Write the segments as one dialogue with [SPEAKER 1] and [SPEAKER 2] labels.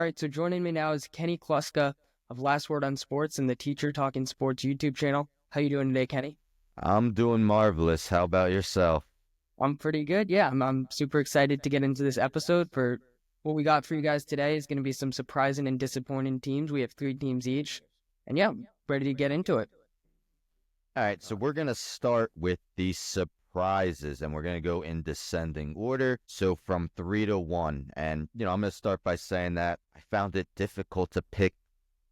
[SPEAKER 1] All right, so joining me now is Kenny Kluska of Last Word on Sports and the Teacher Talking Sports YouTube channel. How you doing today, Kenny?
[SPEAKER 2] I'm doing marvelous. How about yourself?
[SPEAKER 1] I'm pretty good. Yeah, I'm super excited to get into this episode. For what we got for you guys today is going to be some surprising and disappointing teams. We have 3 teams each. And yeah, ready to get into it.
[SPEAKER 2] All right, so we're going to start with the surprises, and we're going to go in descending order. So from 3 to 1. And, I'm going to start by saying that I found it difficult to pick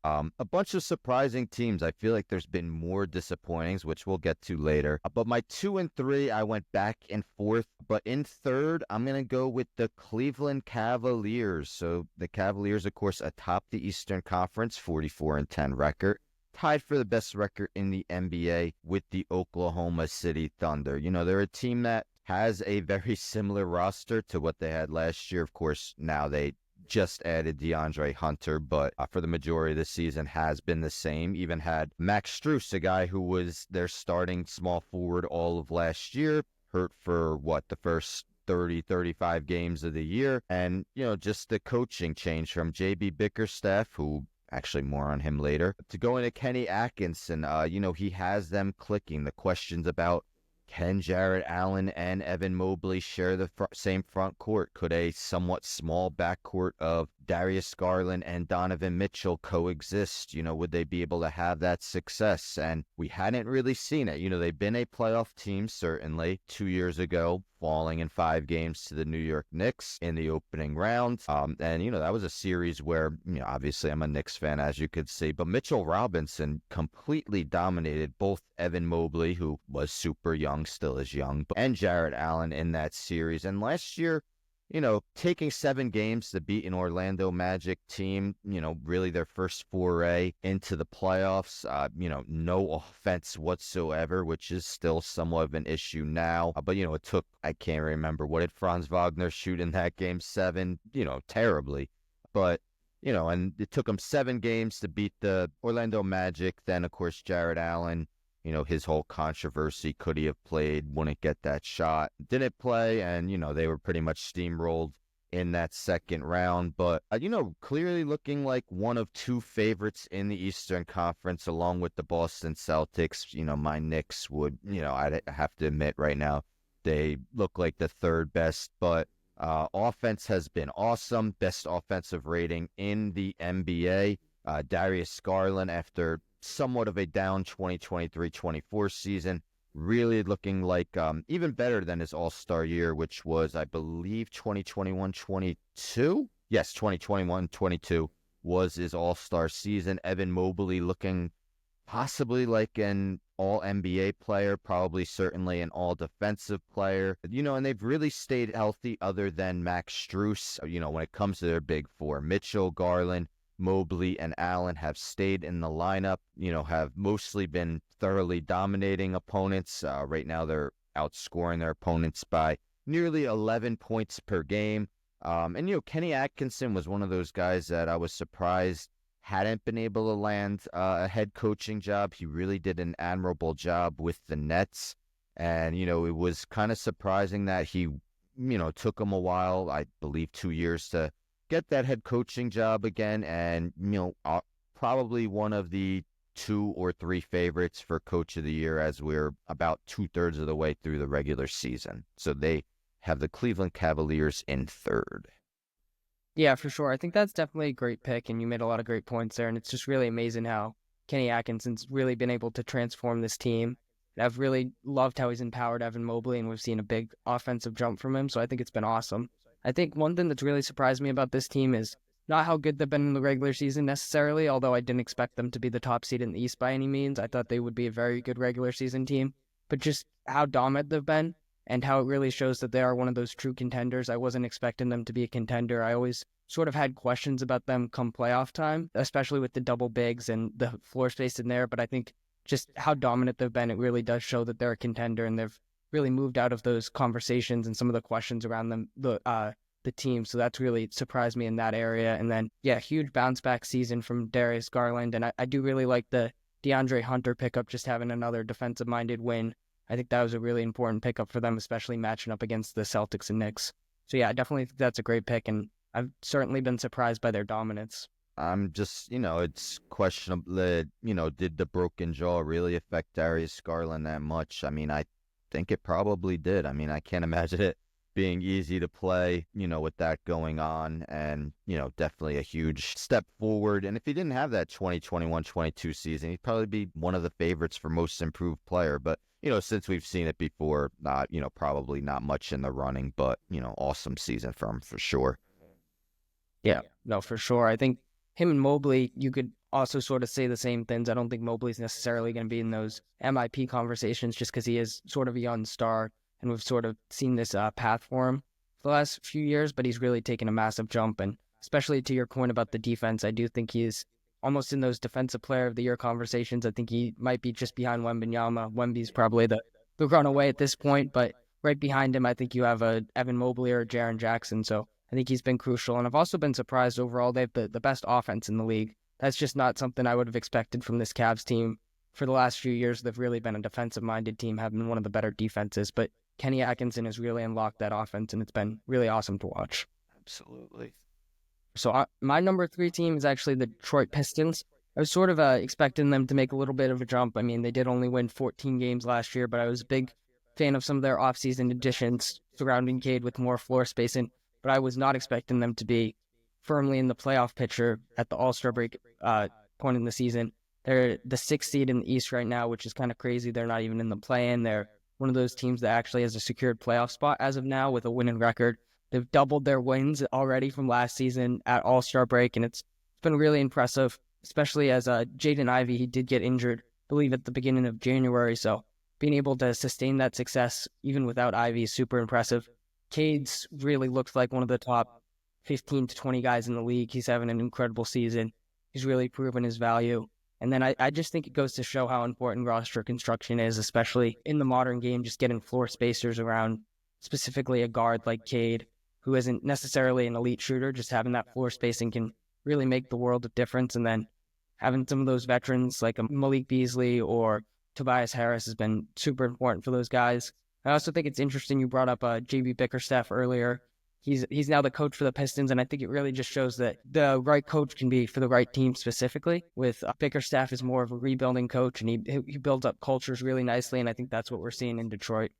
[SPEAKER 2] a bunch of surprising teams. I feel like there's been more disappointings, which we'll get to later. But my 2 and 3, I went back and forth. But in third, I'm going to go with the Cleveland Cavaliers. So the Cavaliers, of course, atop the Eastern Conference, 44-10 record. Tied for the best record in the NBA with the Oklahoma City Thunder. They're a team that has a very similar roster to what they had last year. Of course, now they just added DeAndre Hunter, but for the majority of the season has been the same. Even had Max Strus, a guy who was their starting small forward all of last year, hurt for the first 30, 35 games of the year. And, just the coaching change from JB Bickerstaff, who actually more on him later, to go into Kenny Atkinson. He has them clicking. The questions about can Jarrett Allen and Evan Mobley share the same front court? Could a somewhat small backcourt of Darius Garland and Donovan Mitchell coexist? Would they be able to have that success? And we hadn't really seen it. They've been a playoff team, certainly. 2 years ago, falling in 5 games to the New York Knicks in the opening round. And, that was a series where, obviously I'm a Knicks fan, as you could see, but Mitchell Robinson completely dominated both Evan Mobley, who was super young, still is young, and Jarrett Allen in that series. And last year, taking 7 games to beat an Orlando Magic team, really their first foray into the playoffs, no offense whatsoever, which is still somewhat of an issue now. But, it took, I can't remember, what did Franz Wagner shoot in that game 7? Terribly. But, and it took them 7 games to beat the Orlando Magic. Then, of course, Jarrett Allen, his whole controversy, could he have played, wouldn't get that shot, didn't play, and, they were pretty much steamrolled in that second round. But, clearly looking like one of 2 favorites in the Eastern Conference, along with the Boston Celtics. My Knicks would, I'd have to admit right now, they look like the 3rd best, but offense has been awesome. Best offensive rating in the NBA. Darius Garland, after somewhat of a down 2023-24 season, really looking like even better than his all-star year, which was, I believe, 2021-22. Yes, 2021-22 was his all-star season. Evan Mobley looking possibly like an all-NBA player, probably certainly an all-defensive player. And they've really stayed healthy other than Max Strus. When it comes to their big 4, Mitchell, Garland, Mobley, and Allen have stayed in the lineup, have mostly been thoroughly dominating opponents. Right now, they're outscoring their opponents by nearly 11 points per game. And, Kenny Atkinson was one of those guys that I was surprised hadn't been able to land a head coaching job. He really did an admirable job with the Nets. And, it was kind of surprising that he, took him a while, I believe 2 years, to get that head coaching job again. And, probably one of the 2 or 3 favorites for Coach of the Year, as we're about 2/3 of the way through the regular season. So they have the Cleveland Cavaliers in 3rd.
[SPEAKER 1] Yeah, for sure. I think that's definitely a great pick, and you made a lot of great points there. And it's just really amazing how Kenny Atkinson's really been able to transform this team. And I've really loved how he's empowered Evan Mobley, and we've seen a big offensive jump from him. So I think it's been awesome. I think one thing that's really surprised me about this team is not how good they've been in the regular season necessarily, although I didn't expect them to be the top seed in the East by any means. I thought they would be a very good regular season team, but just how dominant they've been and how it really shows that they are one of those true contenders. I wasn't expecting them to be a contender. I always sort of had questions about them come playoff time, especially with the double bigs and the floor space in there. But I think just how dominant they've been, it really does show that they're a contender, and they've really moved out of those conversations and some of the questions around them, the team. So that's really surprised me in that area. And then, yeah, huge bounce back season from Darius Garland. And I do really like the DeAndre Hunter pickup, just having another defensive minded win. I think that was a really important pickup for them, especially matching up against the Celtics and Knicks. So yeah, I definitely think that's a great pick. And I've certainly been surprised by their dominance.
[SPEAKER 2] I'm just, it's questionable. Did the broken jaw really affect Darius Garland that much? I mean, I think it probably did. I mean, I can't imagine it being easy to play, with that going on. And, definitely a huge step forward. And if he didn't have that 2021-22 season, he'd probably be one of the favorites for most improved player. But, since we've seen it before, probably not much in the running, but, awesome season for him for sure.
[SPEAKER 1] Yeah, no, for sure. I think him and Mobley, you could also sort of say the same things. I don't think Mobley's necessarily going to be in those MIP conversations just because he is sort of a young star, and we've sort of seen this path for him for the last few years, but he's really taken a massive jump. And especially to your point about the defense, I do think he's almost in those defensive player of the year conversations. I think he might be just behind Wembanyama. Wemby's probably the runaway at this point, but right behind him, I think you have a Evan Mobley or Jaren Jackson. So I think he's been crucial. And I've also been surprised overall. They have the best offense in the league. That's just not something I would have expected from this Cavs team. For the last few years, they've really been a defensive-minded team, having one of the better defenses. But Kenny Atkinson has really unlocked that offense, and it's been really awesome to watch.
[SPEAKER 2] Absolutely.
[SPEAKER 1] So my number 3 team is actually the Detroit Pistons. I was sort of expecting them to make a little bit of a jump. I mean, they did only win 14 games last year, but I was a big fan of some of their offseason additions surrounding Cade with more floor spacing. But I was not expecting them to be firmly in the playoff picture at the All-Star break point in the season. They're the 6th seed in the East right now, which is kind of crazy. They're not even in the play-in. They're one of those teams that actually has a secured playoff spot as of now with a winning record. They've doubled their wins already from last season at All-Star break, and it's been really impressive, especially as Jaden Ivey, he did get injured, I believe, at the beginning of January. So being able to sustain that success even without Ivey is super impressive. Cade's really looks like one of the top 15 to 20 guys in the league. He's having an incredible season. He's really proven his value. And then I just think it goes to show how important roster construction is, especially in the modern game, just getting floor spacers around, specifically a guard like Cade, who isn't necessarily an elite shooter. Just having that floor spacing can really make the world of difference. And then having some of those veterans like a Malik Beasley or Tobias Harris has been super important for those guys. I also think it's interesting you brought up JB Bickerstaff earlier. He's now the coach for the Pistons, and I think it really just shows that the right coach can be for the right team specifically. With Bickerstaff is more of a rebuilding coach, and he builds up cultures really nicely, and I think that's what we're seeing in Detroit.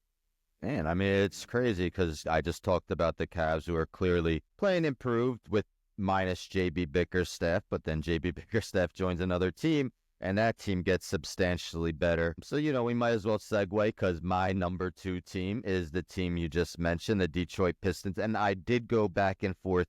[SPEAKER 2] Man, I mean, it's crazy because I just talked about the Cavs who are clearly playing improved with minus JB Bickerstaff, but then JB Bickerstaff joins another team, and that team gets substantially better. So, we might as well segue because my number 2 team is the team you just mentioned, the Detroit Pistons. And I did go back and forth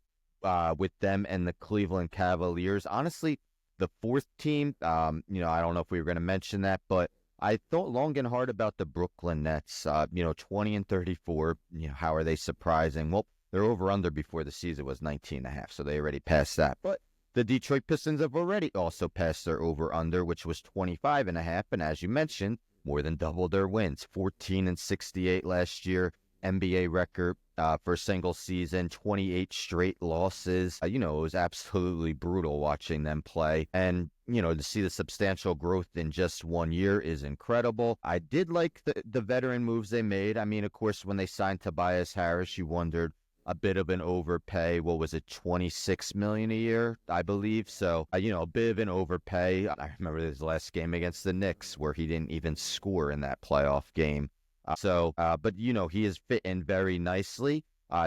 [SPEAKER 2] with them and the Cleveland Cavaliers. Honestly, the 4th team, I don't know if we were going to mention that, but I thought long and hard about the Brooklyn Nets, 20-34. How are they surprising? Well, their over-under before the season was 19.5, so they already passed that. But the Detroit Pistons have already also passed their over-under, which was 25.5, and as you mentioned, more than double their wins. 14-68 last year, NBA record for a single season, 28 straight losses. It was absolutely brutal watching them play, and to see the substantial growth in just 1 year is incredible. I did like the veteran moves they made. I mean, of course, when they signed Tobias Harris, you wondered a bit of an overpay. What was it, $26 million a year, I believe? So, a bit of an overpay. I remember his last game against the Knicks where he didn't even score in that playoff game. But he is fit in very nicely.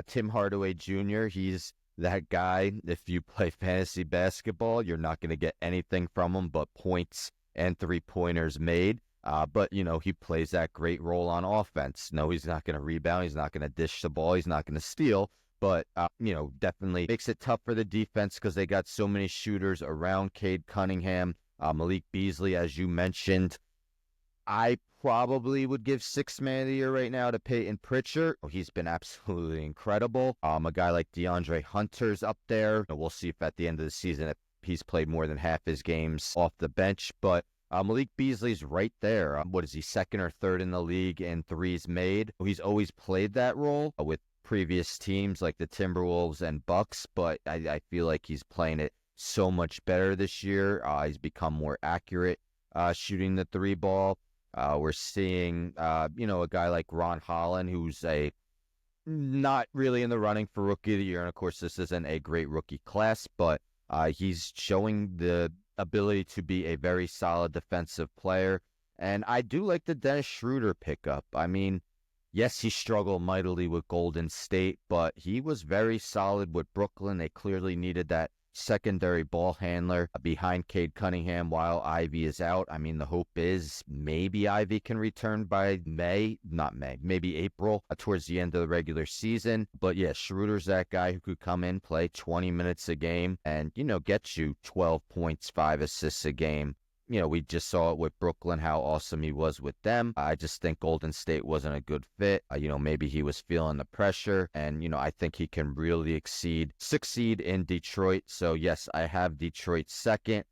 [SPEAKER 2] Tim Hardaway Jr., he's that guy. If you play fantasy basketball, you're not going to get anything from him but points and 3-pointers made. But, he plays that great role on offense. No, he's not going to rebound. He's not going to dish the ball. He's not going to steal. But, definitely makes it tough for the defense because they got so many shooters around Cade Cunningham, Malik Beasley, as you mentioned. I probably would give 6th man of the year right now to Peyton Pritchard. He's been absolutely incredible. A guy like DeAndre Hunter's up there. We'll see if at the end of the season if he's played more than half his games off the bench. But Malik Beasley's right there. What is he, 2nd or 3rd in the league in threes made? He's always played that role with previous teams like the Timberwolves and Bucks, but I feel like he's playing it so much better this year. He's become more accurate shooting the 3 ball. We're seeing, a guy like Ron Holland, who's a not really in the running for rookie of the year. And of course, this isn't a great rookie class, but he's showing the ability to be a very solid defensive player. And I do like the Dennis Schroeder pickup. I mean, yes, he struggled mightily with Golden State, but he was very solid with Brooklyn. They clearly needed that secondary ball handler behind Cade Cunningham while Ivy is out. I mean, the hope is maybe Ivy can return by maybe April, towards the end of the regular season. But yeah, Schroeder's that guy who could come in, play 20 minutes a game, and, get you 12 points, 5 assists a game. We just saw it with Brooklyn, how awesome he was with them. I just think Golden State wasn't a good fit. Maybe he was feeling the pressure, and, I think he can really succeed in Detroit. So, yes, I have Detroit second.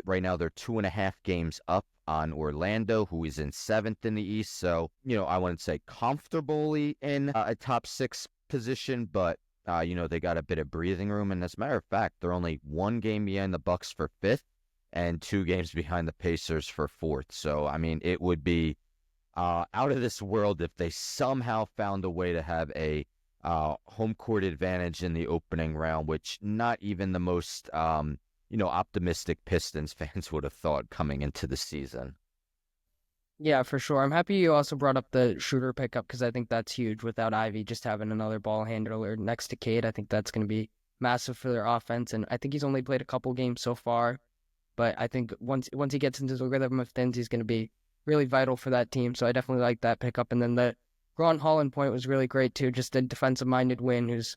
[SPEAKER 2] Right now they're 2.5 games up on Orlando, who is in 7th in the East. So, I wouldn't say comfortably in a top 6 position, but they got a bit of breathing room. And as a matter of fact, they're only 1 game behind the Bucks for 5th. And 2 games behind the Pacers for 4th. So, I mean, it would be out of this world if they somehow found a way to have a home court advantage in the opening round, which not even the most, optimistic Pistons fans would have thought coming into the season.
[SPEAKER 1] Yeah, for sure. I'm happy you also brought up the Schroeder pickup because I think that's huge. Without Ivy, just having another ball handler next to Cade, I think that's going to be massive for their offense. And I think he's only played a couple games so far. But I think once he gets into the rhythm of things, he's going to be really vital for that team. So I definitely like that pickup. And then the Ron Holland point was really great too. Just a defensive-minded win who's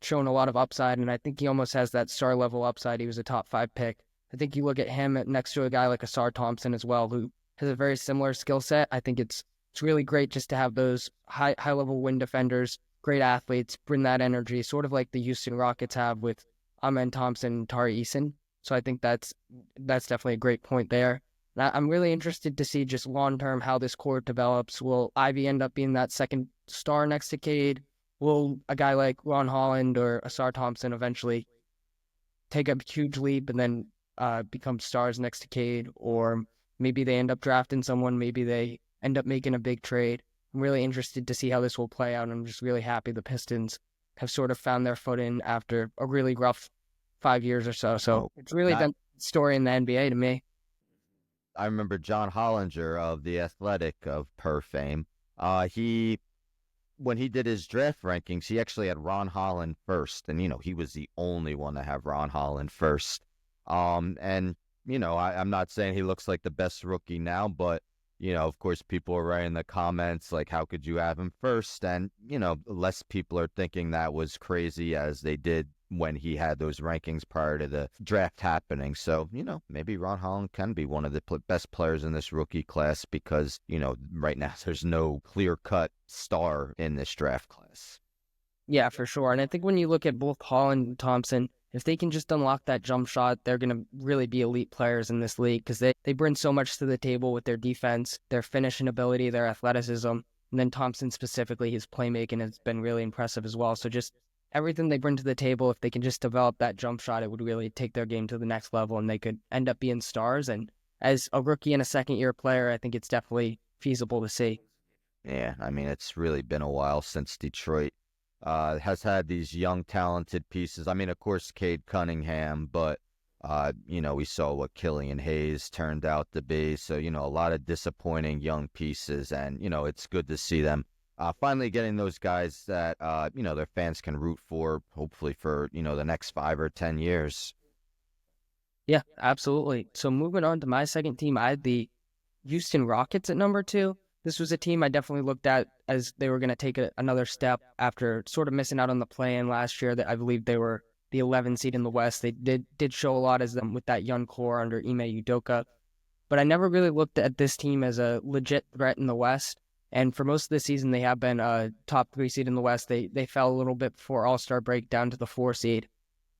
[SPEAKER 1] shown a lot of upside. And I think he almost has that star-level upside. He was a top 5 pick. I think you look at him next to a guy like Asar Thompson as well, who has a very similar skill set. I think it's really great just to have those high-level wing defenders, great athletes, bring that energy, sort of like the Houston Rockets have with Amen Thompson and Tari Eason. So I think that's definitely a great point there. And I'm really interested to see just long-term how this core develops. Will Ivy end up being that second star next to Cade? Will a guy like Ron Holland or Asar Thompson eventually take a huge leap and then become stars next to Cade? Or maybe they end up drafting someone. Maybe they end up making a big trade. I'm really interested to see how this will play out. I'm just really happy the Pistons have sort of found their footing after a really rough 5 years or so. So it's really been a story in the NBA to me.
[SPEAKER 2] I remember John Hollinger of The Athletic of Per fame. When he did his draft rankings, he actually had Ron Holland first. And, he was the only one to have Ron Holland first. And, I'm not saying he looks like the best rookie now, but, of course, people are writing in the comments, like, how could you have him first? And, less people are thinking that was crazy as they did when he had those rankings prior to the draft happening. So, maybe Ron Holland can be one of the best players in this rookie class because, right now there's no clear-cut star in this draft class.
[SPEAKER 1] Yeah, for sure. And I think when you look at both Holland and Thompson, if they can just unlock that jump shot, they're going to really be elite players in this league because they bring so much to the table with their defense, their finishing ability, their athleticism. And then Thompson specifically, his playmaking has been really impressive as well. So just everything they bring to the table, if they can just develop that jump shot, it would really take their game to the next level and they could end up being stars. And as a rookie and a second-year player, I think it's definitely feasible to see.
[SPEAKER 2] Yeah, I mean, it's really been a while since Detroit has had these young, talented pieces. I mean, of course, Cade Cunningham, but, we saw what Killian Hayes turned out to be. So, a lot of disappointing young pieces. And, it's good to see them finally getting those guys that, their fans can root for, hopefully for, the next 5 or 10 years.
[SPEAKER 1] Yeah, absolutely. So moving on to my second team, I had the Houston Rockets at number 2. This was a team I definitely looked at as they were going to take another step after sort of missing out on the play-in last year. That I believe they were the 11 seed in the West. They did show a lot as them with that young core under Ime Udoka. But I never really looked at this team as a legit threat in the West. And for most of the season, they have been a top 3 seed in the West. They fell a little bit before All-Star break down to the 4 seed.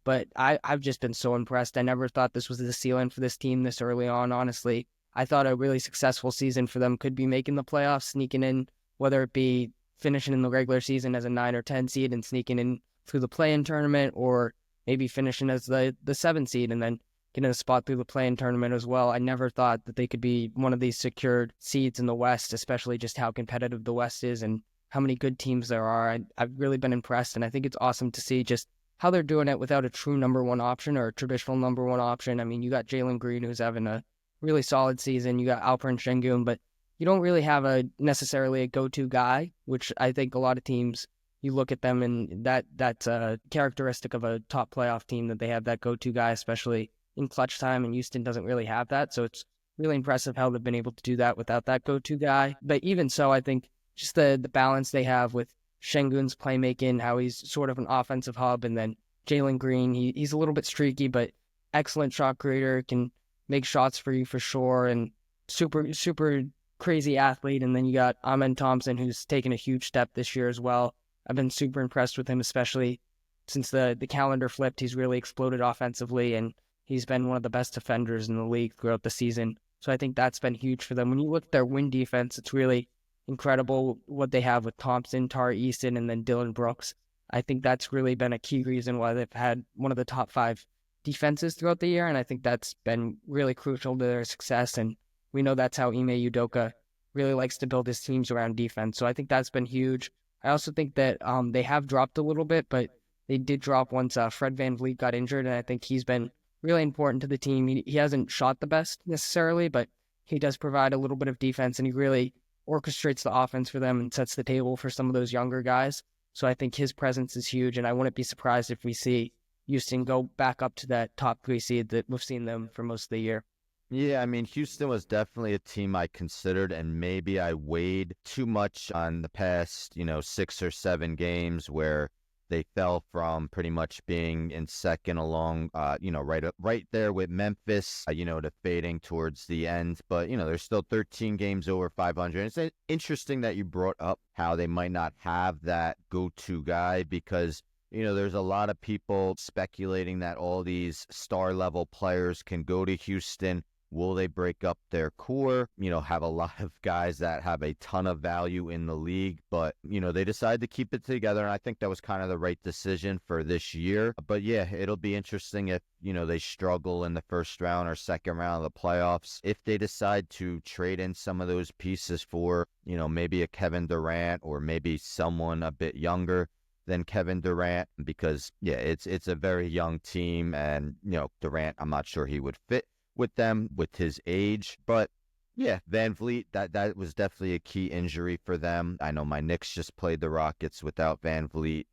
[SPEAKER 1] But I've just been so impressed. I never thought this was the ceiling for this team this early on, honestly. I thought a really successful season for them could be making the playoffs, sneaking in, whether it be finishing in the regular season as a 9 or 10 seed and sneaking in through the play-in tournament, or maybe finishing as the 7 seed and then getting a spot through the play-in tournament as well. I never thought that they could be one of these secured seeds in the West, especially just how competitive the West is and how many good teams there are. I've really been impressed, and I think it's awesome to see just how they're doing it without a true number one option or a traditional number one option. I mean, you got Jalen Green, who's having a really solid season. You got Alperen Şengün, but you don't really have a necessarily a go-to guy, which I think a lot of teams, you look at them and that's a characteristic of a top playoff team, that they have that go-to guy, especially in clutch time, and Houston doesn't really have that. So it's really impressive how they've been able to do that without that go-to guy. But even so, I think just the balance they have with Şengün's playmaking, how he's sort of an offensive hub, and then Jalen Green, he's a little bit streaky, but excellent shot creator, can make shots for you for sure, and super crazy athlete. And then you got Amen Thompson, who's taken a huge step this year as well. I've been super impressed with him, especially since the calendar flipped. He's really exploded offensively, and he's been one of the best defenders in the league throughout the season. So I think that's been huge for them. When you look at their win defense, it's really incredible what they have with Thompson, Tari Eason, and then Dylan Brooks. I think that's really been a key reason why they've had one of the top 5 defenses throughout the year, and I think that's been really crucial to their success. And we know that's how Ime Udoka really likes to build his teams around defense. So I think that's been huge. I also think that they have dropped a little bit, but they did drop once Fred VanVleet got injured, and I think he's been really important to the team. He hasn't shot the best necessarily, but he does provide a little bit of defense, and he really orchestrates the offense for them and sets the table for some of those younger guys. So I think his presence is huge, and I wouldn't be surprised if we see Houston go back up to that top 3 seed that we've seen them for most of the year.
[SPEAKER 2] Yeah, I mean, Houston was definitely a team I considered, and maybe I weighed too much on the past, 6 or 7 games where they fell from pretty much being in second along, right there with Memphis, to fading towards the end. But, there's still 13 games over 500. It's interesting that you brought up how they might not have that go-to guy, because there's a lot of people speculating that all these star-level players can go to Houston. Will they break up their core? Have a lot of guys that have a ton of value in the league, but, they decided to keep it together, and I think that was kind of the right decision for this year. But yeah, it'll be interesting if, they struggle in the first round or second round of the playoffs. If they decide to trade in some of those pieces for, maybe a Kevin Durant or maybe someone a bit younger than Kevin Durant, because, yeah, it's a very young team, and, Durant, I'm not sure he would fit with them with his age. But yeah, VanVleet, that was definitely a key injury for them. I know my Knicks just played the Rockets without VanVleet,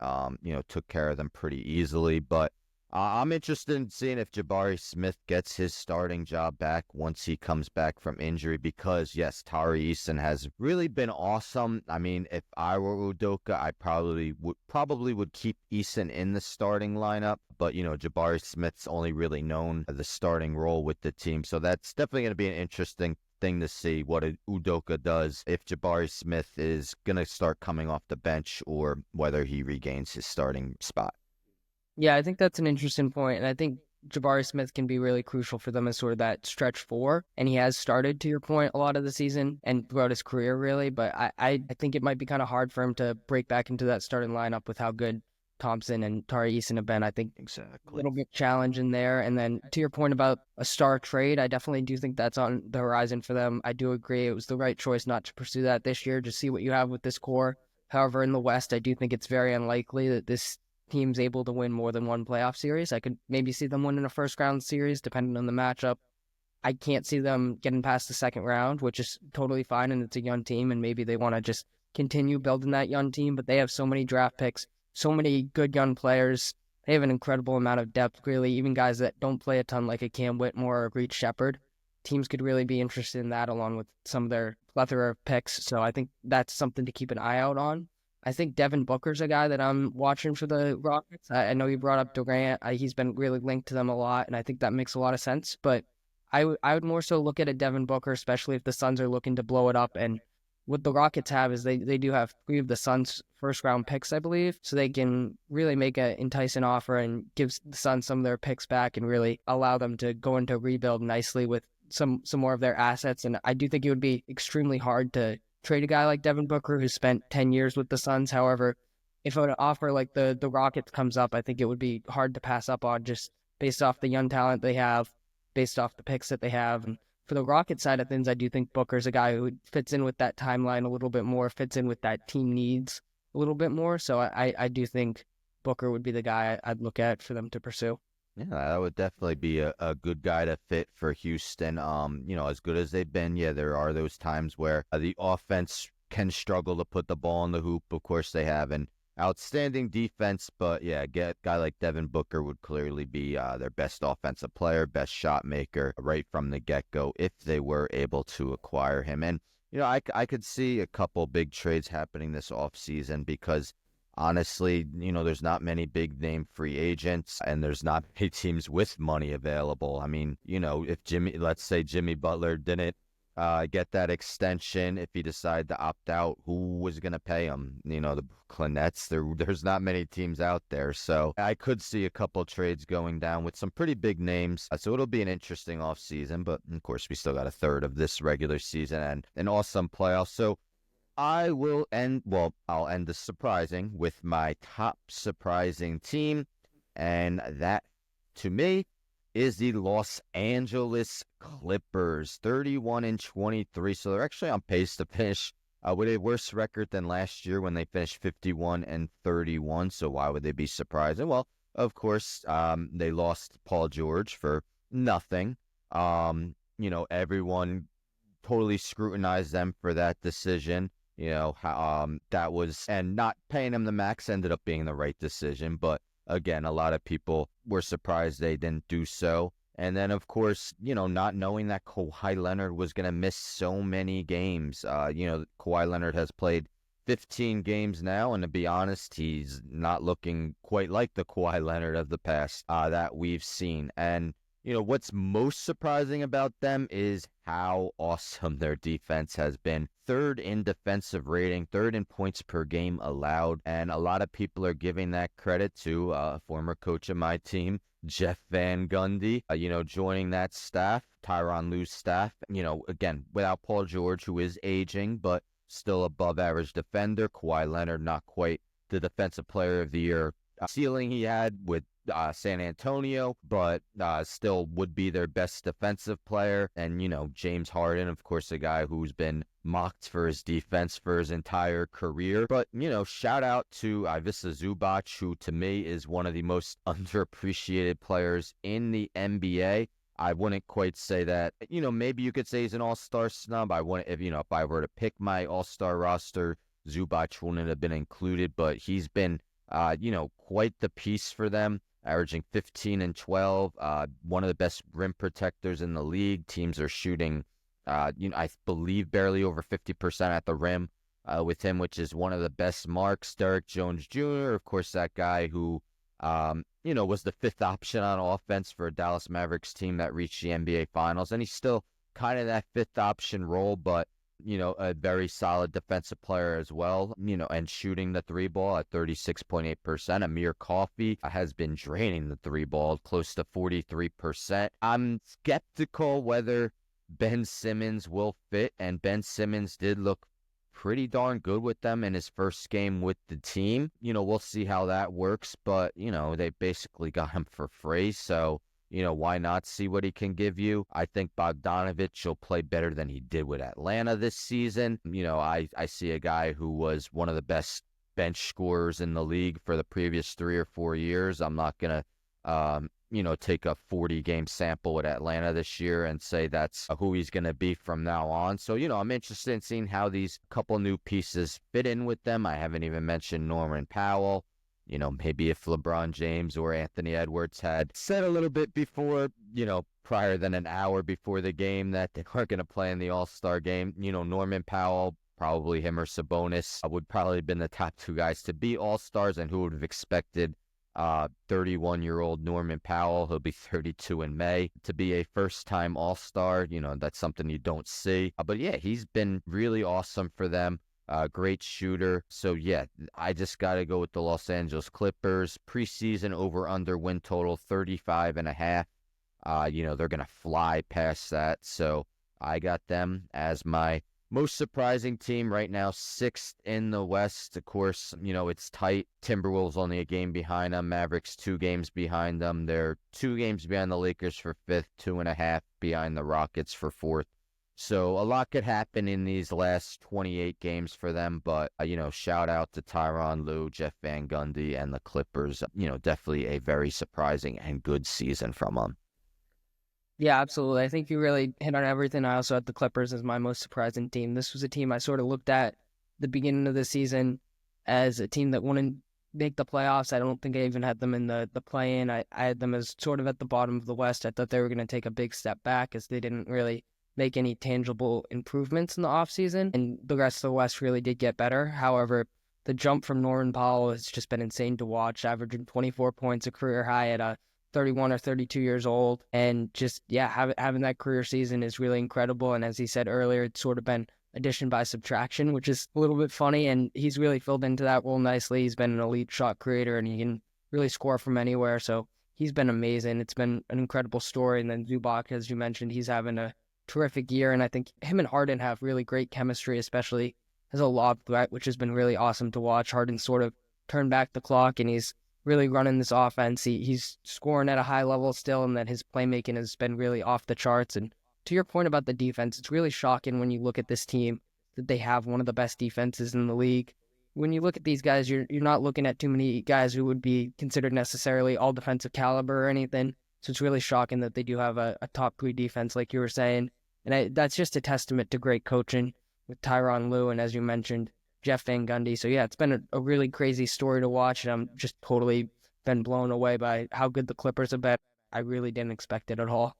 [SPEAKER 2] took care of them pretty easily. But I'm interested in seeing if Jabari Smith gets his starting job back once he comes back from injury, because yes, Tari Eason has really been awesome. I mean, if I were Udoka, I probably would keep Eason in the starting lineup, but Jabari Smith's only really known the starting role with the team. So that's definitely going to be an interesting thing to see what Udoka does, if Jabari Smith is going to start coming off the bench or whether he regains his starting spot.
[SPEAKER 1] Yeah, I think that's an interesting point, and I think Jabari Smith can be really crucial for them as sort of that stretch 4, and he has started, to your point, a lot of the season and throughout his career, really, but I think it might be kind of hard for him to break back into that starting lineup with how good Thompson and Tari Eason have been. I think
[SPEAKER 2] Exactly.
[SPEAKER 1] a little bit challenge in there. And then to your point about a star trade, I definitely do think that's on the horizon for them. I do agree it was the right choice not to pursue that this year, to see what you have with this core. However, in the West, I do think it's very unlikely that this team's able to win more than one playoff series. I could maybe see them winning a first round series depending on the matchup. I can't see them getting past the second round, which is totally fine, and it's a young team, and maybe they want to just continue building that young team, but they have so many draft picks, so many good young players. They have an incredible amount of depth, really, even guys that don't play a ton like a Cam Whitmore or Reed Shepard. Teams could really be interested in that, along with some of their plethora of picks, so I think that's something to keep an eye out on. I think Devin Booker's a guy that I'm watching for the Rockets. I know you brought up Durant. He's been really linked to them a lot, and I think that makes a lot of sense. But I would more so look at a Devin Booker, especially if the Suns are looking to blow it up. And what the Rockets have is they do have 3 of the Suns' first-round picks, I believe, so they can really make an enticing offer and give the Suns some of their picks back and really allow them to go into rebuild nicely with some more of their assets. And I do think it would be extremely hard to trade a guy like Devin Booker, who spent 10 years with the Suns. However, if an offer like the Rockets comes up, I think it would be hard to pass up on, just based off the young talent they have, based off the picks that they have, and For the Rocket side of things, I do think Booker's a guy who fits in with that timeline a little bit more, fits in with that team needs a little bit more. So I do think Booker would be the guy I'd look at for them to pursue.
[SPEAKER 2] Yeah, that would definitely be a good guy to fit for Houston. As good as they've been, yeah, there are those times where the offense can struggle to put the ball in the hoop. Of course, they have an outstanding defense, but yeah, get a guy like Devin Booker would clearly be their best offensive player, best shot maker right from the get-go if they were able to acquire him. And, I could see a couple big trades happening this offseason because honestly, there's not many big name free agents and there's not many teams with money available. I mean, if let's say Jimmy Butler didn't get that extension, if he decided to opt out, who was going to pay him? The Brooklyn Nets, there's not many teams out there. So I could see a couple trades going down with some pretty big names. So it'll be an interesting offseason, but of course, we still got a third of this regular season and an awesome playoff. So I'll end the surprising with my top surprising team, and that, to me, is the Los Angeles Clippers, 31-23. So they're actually on pace to finish with a worse record than last year when they finished 51-31. So why would they be surprised? And well, of course, they lost Paul George for nothing. Everyone totally scrutinized them for that decision. That was, and not paying him the max ended up being the right decision. But again, a lot of people were surprised they didn't do so. And then, of course, not knowing that Kawhi Leonard was going to miss so many games. Kawhi Leonard has played 15 games now, and to be honest, he's not looking quite like the Kawhi Leonard of the past that we've seen. And what's most surprising about them is how awesome their defense has been. Third in defensive rating, third in points per game allowed, and a lot of people are giving that credit to a former coach of my team, Jeff Van Gundy, joining that staff, Tyronn Lue's staff, again, without Paul George, who is aging, but still above average defender. Kawhi Leonard, not quite the defensive player of the year ceiling he had with San Antonio, but still would be their best defensive player. And, James Harden, of course, a guy who's been mocked for his defense for his entire career. But, shout out to Ivica Zubac, who to me is one of the most underappreciated players in the NBA. I wouldn't quite say that. Maybe you could say he's an all-star snub. If I were to pick my all-star roster, Zubac wouldn't have been included, but he's been quite the piece for them, averaging 15 and 12, one of the best rim protectors in the league. Teams are shooting, I believe, barely over 50% at the rim with him, which is one of the best marks. Derrick Jones Jr., of course, that guy who, was the fifth option on offense for a Dallas Mavericks team that reached the NBA Finals. And he's still kind of that fifth option role, but a very solid defensive player as well, and shooting the three ball at 36.8%. Amir Coffey has been draining the three ball close to 43%. I'm skeptical whether Ben Simmons will fit, and Ben Simmons did look pretty darn good with them in his first game with the team. We'll see how that works, but, they basically got him for free, so why not see what he can give you? I think Bogdanovich will play better than he did with Atlanta this season. I see a guy who was one of the best bench scorers in the league for the previous 3 or 4 years. I'm not going to, take a 40-game sample with Atlanta this year and say that's who he's going to be from now on. So, I'm interested in seeing how these couple new pieces fit in with them. I haven't even mentioned Norman Powell. Maybe if LeBron James or Anthony Edwards had said a little bit before, prior than an hour before the game that they weren't going to play in the All-Star game, Norman Powell, probably him or Sabonis, would probably have been the top two guys to be All-Stars, and who would have expected 31-year-old Norman Powell, he'll be 32 in May, to be a first-time All-Star. That's something you don't see. But yeah, he's been really awesome for them. Great shooter. So yeah, I just got to go with the Los Angeles Clippers. Preseason over-under win total 35.5. They're going to fly past that. So I got them as my Most surprising team right now, sixth in the West. Of course, it's tight. Timberwolves only a game behind them. Mavericks 2 games behind them. They're 2 games behind the Lakers for fifth, 2.5 behind the Rockets for fourth. So a lot could happen in these last 28 games for them. But, shout out to Tyronn Lue, Jeff Van Gundy, and the Clippers. Definitely a very surprising and good season from them.
[SPEAKER 1] Yeah, absolutely. I think you really hit on everything. I also had the Clippers as my most surprising team. This was a team I sort of looked at the beginning of the season as a team that wouldn't make the playoffs. I don't think I even had them in the play-in. I had them as sort of at the bottom of the West. I thought they were going to take a big step back as they didn't really make any tangible improvements in the offseason, and the rest of the West really did get better. However, the jump from Norman Powell has just been insane to watch, averaging 24 points, a career high at 31 or 32 years old. And just, yeah, having that career season is really incredible. And as he said earlier, it's sort of been addition by subtraction, which is a little bit funny. And he's really filled into that role nicely. He's been an elite shot creator and he can really score from anywhere. So he's been amazing. It's been an incredible story. And then Zubac, as you mentioned, he's having a terrific year. And I think him and Harden have really great chemistry, especially as a lob threat, which has been really awesome to watch. Harden sort of turned back the clock and he's really running this offense. He's scoring at a high level still, and that his playmaking has been really off the charts. And to your point about the defense, it's really shocking when you look at this team that they have one of the best defenses in the league. When you look at these guys, you're not looking at too many guys who would be considered necessarily all defensive caliber or anything. So it's really shocking that they do have a top 3 defense, like you were saying. And that's just a testament to great coaching with Tyronn Lue and, as you mentioned, Jeff Van Gundy. So yeah, it's been a really crazy story to watch, and I'm just totally been blown away by how good the Clippers have been. I really didn't expect it at all.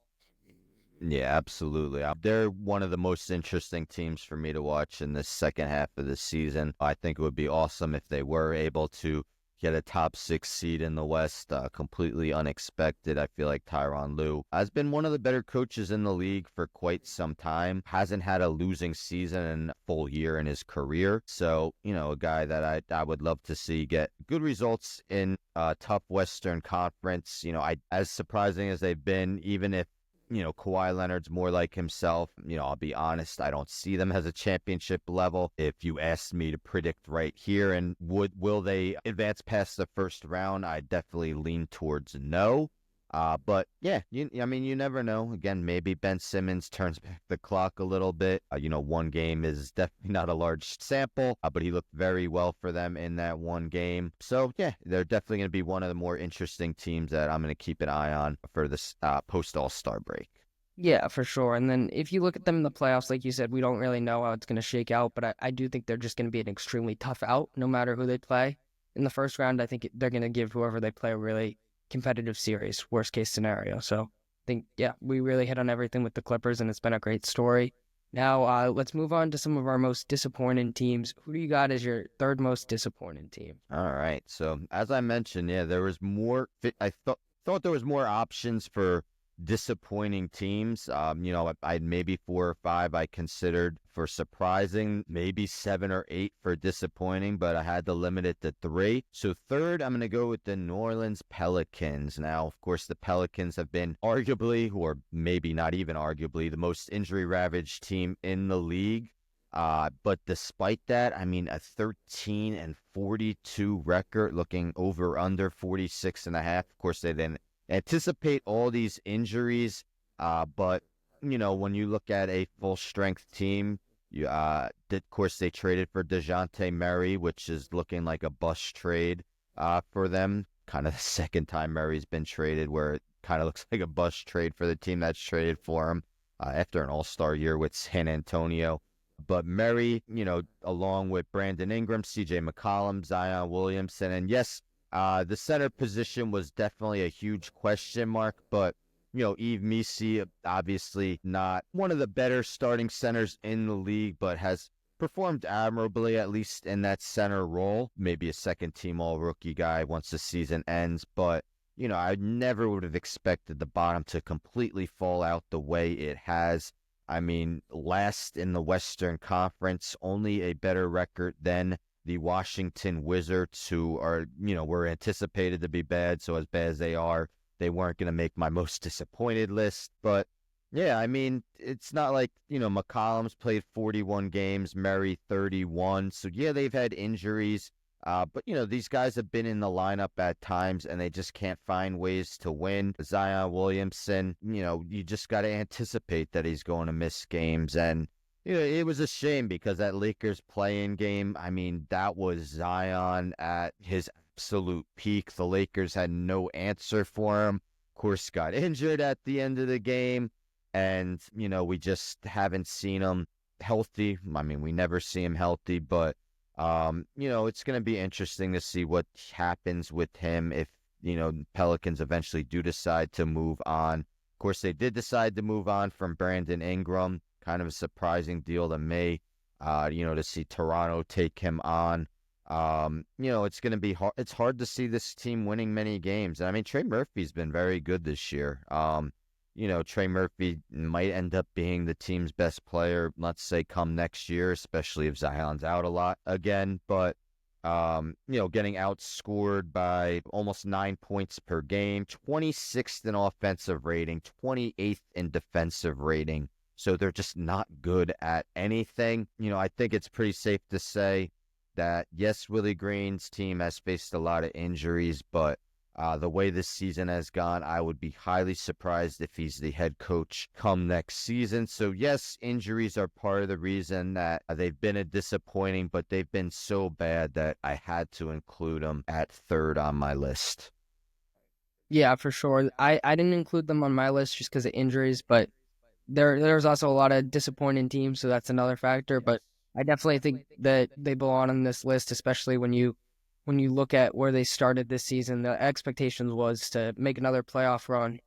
[SPEAKER 2] Yeah, absolutely. They're one of the most interesting teams for me to watch in the second half of the season. I think it would be awesome if they were able to get a top 6 seed in the West. Completely unexpected. I feel like Tyronn Lue has been one of the better coaches in the league for quite some time. Hasn't had a losing season in a full year in his career. So, a guy that I would love to see get good results in a tough Western Conference. As surprising as they've been, even if Kawhi Leonard's more like himself. I'll be honest, I don't see them as a championship level. If you asked me to predict right here, and will they advance past the first round, I definitely lean towards no. But yeah, you never know. Again, maybe Ben Simmons turns back the clock a little bit. One game is definitely not a large sample, but he looked very well for them in that one game. So yeah, they're definitely going to be one of the more interesting teams that I'm going to keep an eye on for this post All-Star break.
[SPEAKER 1] Yeah, for sure. And then if you look at them in the playoffs, like you said, we don't really know how it's going to shake out, but I do think they're just going to be an extremely tough out no matter who they play. In the first round, I think they're going to give whoever they play a really competitive series, worst case scenario. So I think, yeah, we really hit on everything with the Clippers, and it's been a great story. Now, let's move on to some of our most disappointing teams. Who do you got as your third most disappointing team?
[SPEAKER 2] All right. So as I mentioned, yeah, there was more. I thought there was more options for disappointing teams. I maybe 4 or 5 I considered for surprising, maybe 7 or 8 for disappointing, but I had to limit it to 3. So third, I'm going to go with the New Orleans Pelicans. Now, of course, the Pelicans have been arguably, or maybe not even arguably, the most injury-ravaged team in the league. But despite that, a 13-42 record, looking over under 46.5. Of course, they didn't anticipate all these injuries, but when you look at a full strength team, of course they traded for DeJounte Murray, which is looking like a bust trade for them. Kind of the second time Murray's been traded where it kind of looks like a bust trade for the team that's traded for him after an all-star year with San Antonio. But Murray, along with Brandon Ingram, CJ McCollum, Zion Williamson, and yes, the center position was definitely a huge question mark, but, Yves Missi, obviously not one of the better starting centers in the league, but has performed admirably, at least in that center role. Maybe a second-team all-rookie guy once the season ends, but, I never would have expected the bottom to completely fall out the way it has. Last in the Western Conference, only a better record than the Washington Wizards, who are, were anticipated to be bad. So as bad as they are, they weren't going to make my most disappointed list. But, Yeah, I mean, it's not like, McCollum's played 41 games, Murray 31. So, yeah, they've had injuries. But, these guys have been in the lineup at times and they just can't find ways to win. Zion Williamson, you just got to anticipate that he's going to miss games. And, it was a shame because that Lakers play-in game, I mean, that was Zion at his absolute peak. The Lakers had no answer for him. Of course, got injured at the end of the game. And, we just haven't seen him healthy. I mean, we never see him healthy, but, it's going to be interesting to see what happens with him if, Pelicans eventually do decide to move on. Of course, they did decide to move on from Brandon Ingram. Kind of a surprising deal to me, to see Toronto take him on. It's going to be hard. It's hard to see this team winning many games. And I mean, Trey Murphy's been very good this year. Trey Murphy might end up being the team's best player, let's say, come next year, especially if Zion's out a lot again. But, getting outscored by almost 9 points per game, 26th in offensive rating, 28th in defensive rating. So they're just not good at anything. I think it's pretty safe to say that, yes, Willie Green's team has faced a lot of injuries, but the way this season has gone, I would be highly surprised if he's the head coach come next season. So, yes, injuries are part of the reason that they've been a disappointing, but they've been so bad that I had to include them at third on my list.
[SPEAKER 1] Yeah, for sure. I didn't include them on my list just because of injuries, but there's also a lot of disappointing teams, so that's another factor. But I definitely think that they belong on this list, especially when you look at where they started this season. The expectations was to make another playoff run,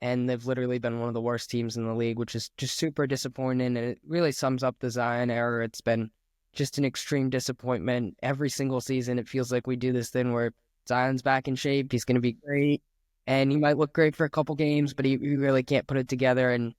[SPEAKER 1] and they've literally been one of the worst teams in the league, which is just super disappointing. And it really sums up the Zion era. It's been just an extreme disappointment every single season. It feels like we do this thing where Zion's back in shape, he's going to be great, and he might look great for a couple games, but he really can't put it together. And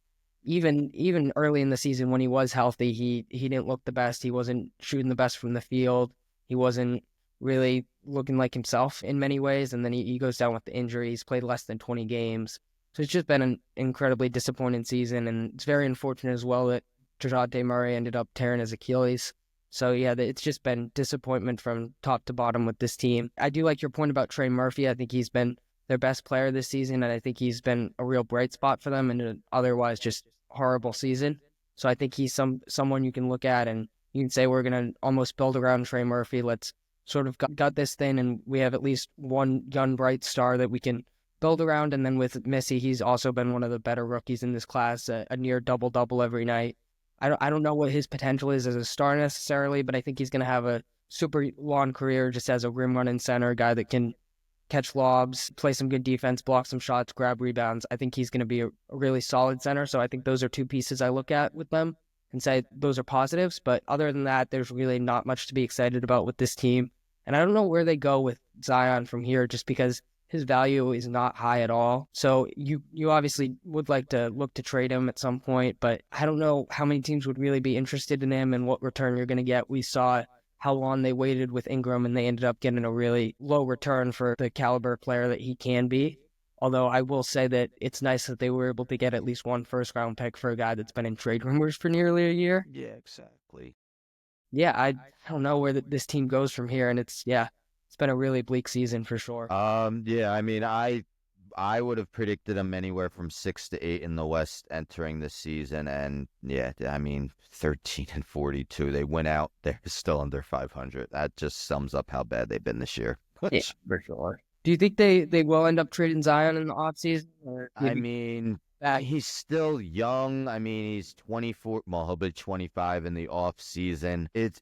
[SPEAKER 1] even early in the season when he was healthy, he didn't look the best. He wasn't shooting the best from the field. He wasn't really looking like himself in many ways. And then he goes down with the injury. He's played less than 20 games. So it's just been an incredibly disappointing season. And it's very unfortunate as well that Dejounte Murray ended up tearing his Achilles. So yeah, it's just been disappointment from top to bottom with this team. I do like your point about Trey Murphy. I think he's been their best player this season, and I think he's been a real bright spot for them in an otherwise just horrible season. So I think he's someone you can look at and you can say we're going to almost build around Trey Murphy. Let's sort of got this thing, and we have at least one young bright star that we can build around. And then with Missy, he's also been one of the better rookies in this class, a near double-double every night. I don't know what his potential is as a star necessarily, but I think he's going to have a super long career just as a rim running center, guy that can catch lobs, play some good defense, block some shots, grab rebounds. I think he's going to be a really solid center. So I think those are two pieces I look at with them and say those are positives. But other than that, there's really not much to be excited about with this team. And I don't know where they go with Zion from here just because his value is not high at all. So you obviously would like to look to trade him at some point, but I don't know how many teams would really be interested in him and what return you're going to get. We saw how long they waited with Ingram, and they ended up getting a really low return for the caliber player that he can be. Although I will say that it's nice that they were able to get at least one first-round pick for a guy that's been in trade rumors for nearly a year.
[SPEAKER 2] Yeah, exactly.
[SPEAKER 1] Yeah, I don't know where this team goes from here, and it's been a really bleak season for sure.
[SPEAKER 2] Yeah, I mean, I would have predicted them anywhere from 6 to 8 in the West entering the season, and yeah, I mean, 13-42. They went out; they're still under 500. That just sums up how bad they've been this year.
[SPEAKER 1] Yeah, for sure. Do you think they will end up trading Zion in the offseason? Or
[SPEAKER 2] I mean, he's still young. I mean, he's 24. Well, he'll be 25 in the off season. It's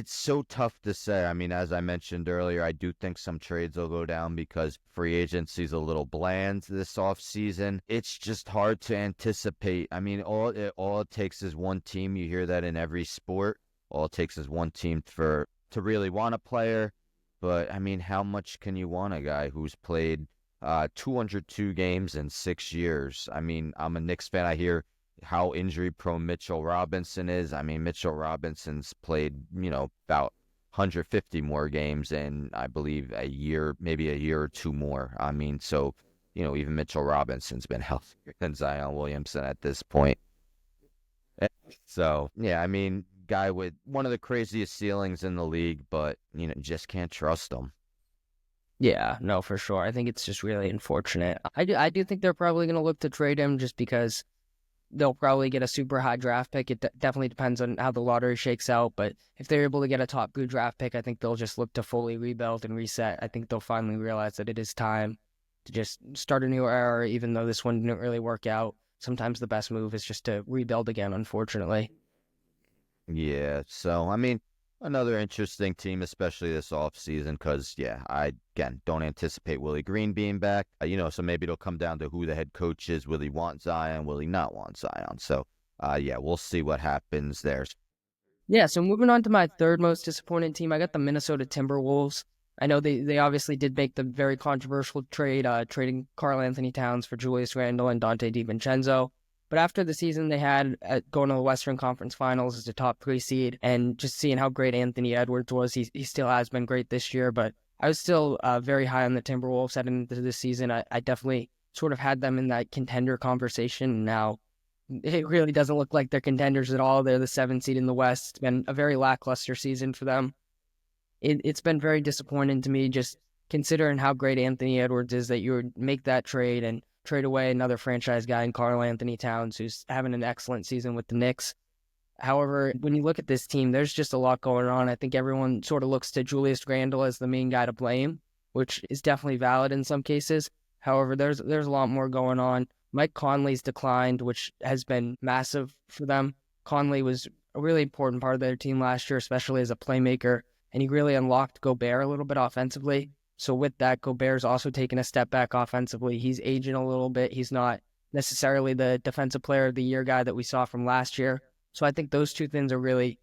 [SPEAKER 2] so tough to say. I mean, as I mentioned earlier, I do think some trades will go down because free agency's a little bland this off season. It's just hard to anticipate. I mean, all it takes is one team. You hear that in every sport. All it takes is one team to really want a player. But I mean, how much can you want a guy who's played 202 games in 6 years? I mean, I'm a Knicks fan. I hear how injury prone Mitchell Robinson is. I mean, Mitchell Robinson's played, about 150 more games in, I believe, a year, maybe a year or two more. I mean, so even Mitchell Robinson's been healthier than Zion Williamson at this point. So, yeah, I mean, guy with one of the craziest ceilings in the league, but, just can't trust him.
[SPEAKER 1] Yeah, no, for sure. I think it's just really unfortunate. I do think they're probably going to look to trade him just because they'll probably get a super high draft pick. It definitely depends on how the lottery shakes out, but if they're able to get a top good draft pick, I think they'll just look to fully rebuild and reset. I think they'll finally realize that it is time to just start a new era, even though this one didn't really work out. Sometimes the best move is just to rebuild again, unfortunately.
[SPEAKER 2] Yeah, so I mean, another interesting team, especially this offseason, because yeah, I again don't anticipate Willie Green being back. So maybe it'll come down to who the head coach is. Will he want Zion? Will he not want Zion? So, yeah, we'll see what happens there.
[SPEAKER 1] Yeah, so moving on to my third most disappointing team, I got the Minnesota Timberwolves. I know they obviously did make the very controversial trade, trading Karl Anthony Towns for Julius Randle and Dante DiVincenzo. But after the season they had at going to the Western Conference Finals as a top 3 seed, and just seeing how great Anthony Edwards was, he still has been great this year. But I was still very high on the Timberwolves heading into this season. I definitely sort of had them in that contender conversation. Now it really doesn't look like they're contenders at all. They're the 7th seed in the West. It's been a very lackluster season for them. It's been very disappointing to me, just considering how great Anthony Edwards is, that you would make that trade and trade away another franchise guy in Karl Anthony Towns, who's having an excellent season with the Knicks. However, when you look at this team, there's just a lot going on. I think everyone sort of looks to Julius Randle as the main guy to blame, which is definitely valid in some cases. However, there's a lot more going on. Mike Conley's declined, which has been massive for them. Conley was a really important part of their team last year, especially as a playmaker, and he really unlocked Gobert a little bit offensively. So with that, Gobert's also taken a step back offensively. He's aging a little bit. He's not necessarily the defensive player of the year guy that we saw from last year. So I think those two things are really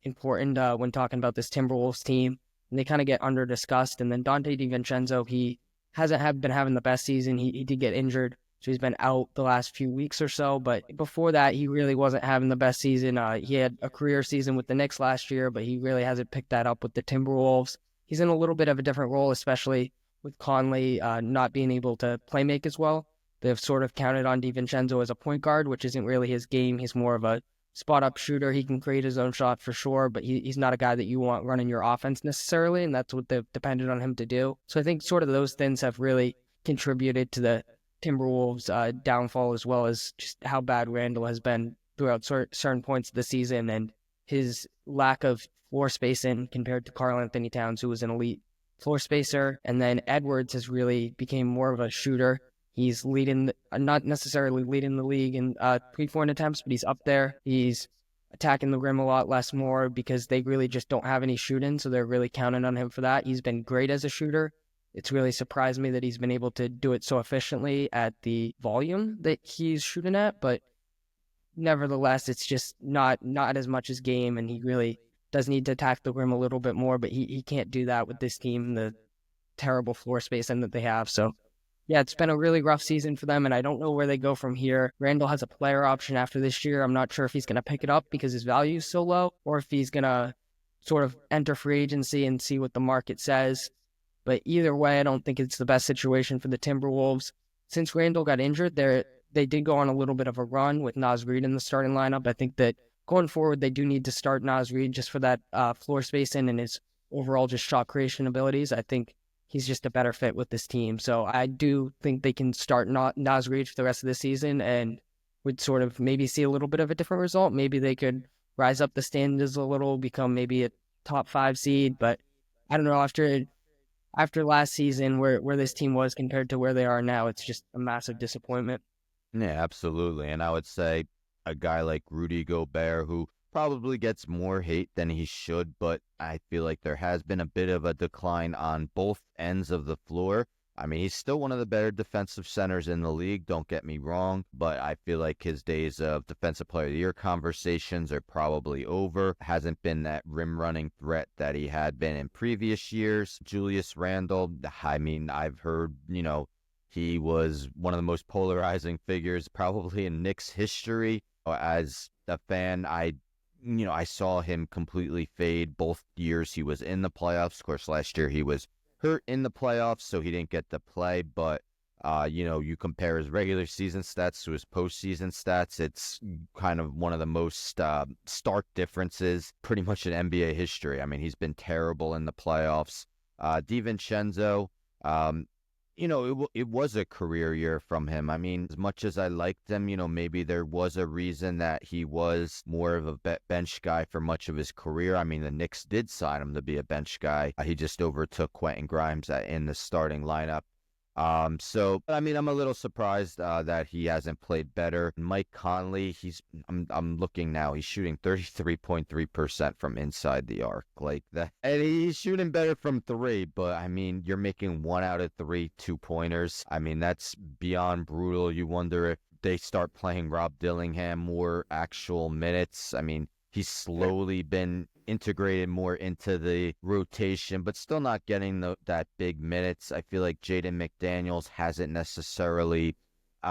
[SPEAKER 1] important when talking about this Timberwolves team. And they kind of get under discussed. And then Dante DiVincenzo, he hasn't been having the best season. He did get injured, so he's been out the last few weeks or so. But before that, he really wasn't having the best season. He had a career season with the Knicks last year, but he really hasn't picked that up with the Timberwolves. He's in a little bit of a different role, especially with Conley not being able to play make as well. They've sort of counted on DiVincenzo as a point guard, which isn't really his game. He's more of a spot-up shooter. He can create his own shot for sure, but he's not a guy that you want running your offense necessarily, and that's what they've depended on him to do. So I think sort of those things have really contributed to the Timberwolves' downfall, as well as just how bad Randle has been throughout certain points of the season, and his lack of floor spacing compared to Karl Anthony Towns, who was an elite floor spacer. And then Edwards has really became more of a shooter. He's leading, not necessarily leading the league in 3-point attempts, but he's up there. He's attacking the rim a lot less more because they really just don't have any shooting, so they're really counting on him for that. He's been great as a shooter. It's really surprised me that he's been able to do it so efficiently at the volume that he's shooting at, but nevertheless, it's just not as much his game, and he really does need to attack the rim a little bit more, but he can't do that with this team, the terrible floor spacing that they have. So yeah, it's been a really rough season for them, and I don't know where they go from here. Randall has a player option after this year. I'm not sure if he's going to pick it up because his value is so low, or if he's going to sort of enter free agency and see what the market says. But either way, I don't think it's the best situation for the Timberwolves. Since Randall got injured, they did go on a little bit of a run with Naz Reid in the starting lineup. I think that going forward, they do need to start Naz Reid just for that floor spacing and his overall just shot creation abilities. I think he's just a better fit with this team. So I do think they can start Naz Reid for the rest of the season and would sort of maybe see a little bit of a different result. Maybe they could rise up the standings a little, become maybe a top 5 seed. But I don't know, after last season where this team was compared to where they are now, it's just a massive disappointment.
[SPEAKER 2] Yeah, absolutely. And I would say a guy like Rudy Gobert, who probably gets more hate than he should, but I feel like there has been a bit of a decline on both ends of the floor. I mean, he's still one of the better defensive centers in the league, don't get me wrong, but I feel like his days of Defensive Player of the Year conversations are probably over. Hasn't been that rim running threat that he had been in previous years. Julius Randle, I mean, I've heard, he was one of the most polarizing figures probably in Knicks history. As a fan, I saw him completely fade both years he was in the playoffs. Of course, last year he was hurt in the playoffs, so he didn't get to play. But You compare his regular season stats to his postseason stats. It's kind of one of the most stark differences pretty much in NBA history. I mean, he's been terrible in the playoffs. DiVincenzo, um, it was a career year from him. I mean, as much as I liked him, maybe there was a reason that he was more of a bench guy for much of his career. I mean, the Knicks did sign him to be a bench guy. He just overtook Quentin Grimes in the starting lineup. I mean, I'm a little surprised that he hasn't played better. Mike Conley, I'm looking now, he's shooting 33.3% from inside the arc, like that, and he's shooting better from three. But I mean, you're making 1 out of 3 2-pointers. I mean, that's beyond brutal. You wonder if they start playing Rob Dillingham more actual minutes. I mean, he's slowly been integrated more into the rotation, but still not getting that big minutes. I feel like Jaden McDaniels hasn't necessarily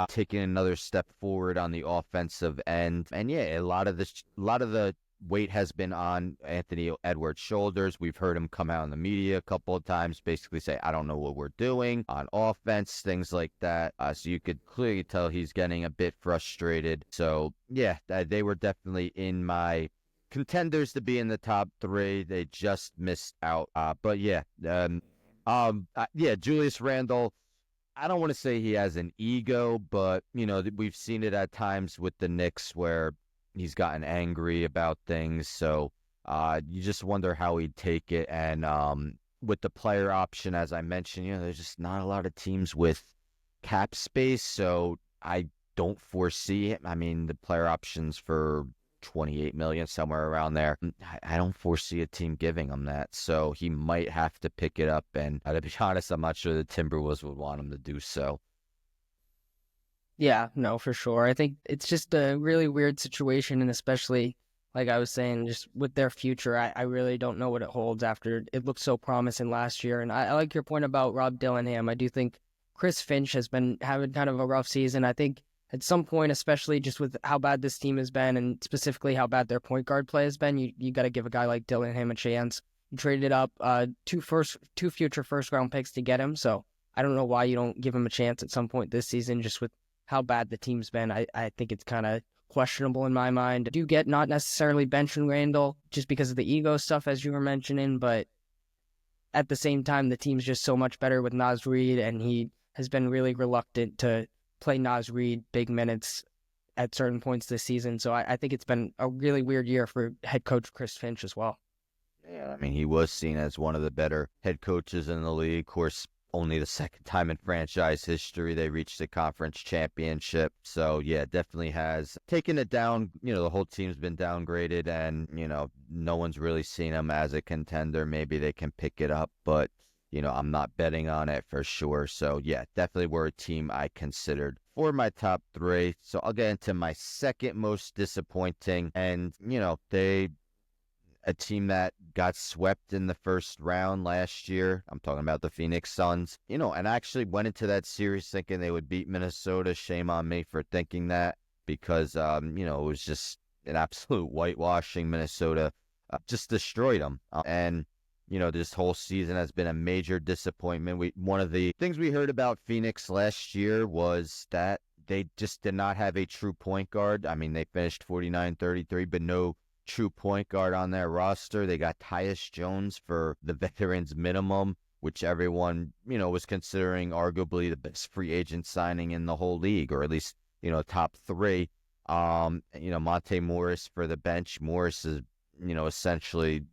[SPEAKER 2] taken another step forward on the offensive end. And yeah, a lot of the weight has been on Anthony Edwards' shoulders. We've heard him come out in the media a couple of times, basically say, I don't know what we're doing on offense, things like that. So you could clearly tell he's getting a bit frustrated. So yeah, they were definitely in my contenders to be in the top 3. They just missed out. But yeah, Julius Randle, I don't want to say he has an ego, but we've seen it at times with the Knicks where he's gotten angry about things. So you just wonder how he'd take it. And with the player option, as I mentioned, there's just not a lot of teams with cap space. So I don't foresee it. I mean, the player options for 28 million, somewhere around there. I don't foresee a team giving him that. So he might have to pick it up. And to be honest, I'm not sure the Timberwolves would want him to do so.
[SPEAKER 1] Yeah, no, for sure. I think it's just a really weird situation, and especially, like I was saying, just with their future, I really don't know what it holds after it looked so promising last year. And I like your point about Rob Dillingham. I do think Chris Finch has been having kind of a rough season. I think at some point, especially just with how bad this team has been, and specifically how bad their point guard play has been, you got to give a guy like Dillingham a chance. You traded up two future first round picks to get him, so I don't know why you don't give him a chance at some point this season, just with how bad the team's been. I think it's kind of questionable in my mind. I do get not necessarily benching Randall just because of the ego stuff, as you were mentioning, but at the same time, the team's just so much better with Naz Reid, and he has been really reluctant to play Naz Reid big minutes at certain points this season. So I think it's been a really weird year for head coach Chris Finch as well.
[SPEAKER 2] Yeah, I mean, he was seen as one of the better head coaches in the league. Of course, only the second time in franchise history they reached the conference championship. So yeah, definitely has taken it down. The whole team's been downgraded, and no one's really seen him as a contender. Maybe they can pick it up, but I'm not betting on it for sure. So yeah, definitely were a team I considered for my top 3. So I'll get into my second most disappointing, and they a team that got swept in the first round last year. I'm talking about the Phoenix Suns, and I actually went into that series thinking they would beat Minnesota. Shame on me for thinking that, because, it was just an absolute whitewashing. Minnesota just destroyed them. And this whole season has been a major disappointment. One of the things we heard about Phoenix last year was that they just did not have a true point guard. I mean, they finished 49-33, but no true point guard on their roster. They got Tyus Jones for the veterans minimum, which everyone, was considering arguably the best free agent signing in the whole league, or at least, top 3. Monte Morris for the bench. Morris is, essentially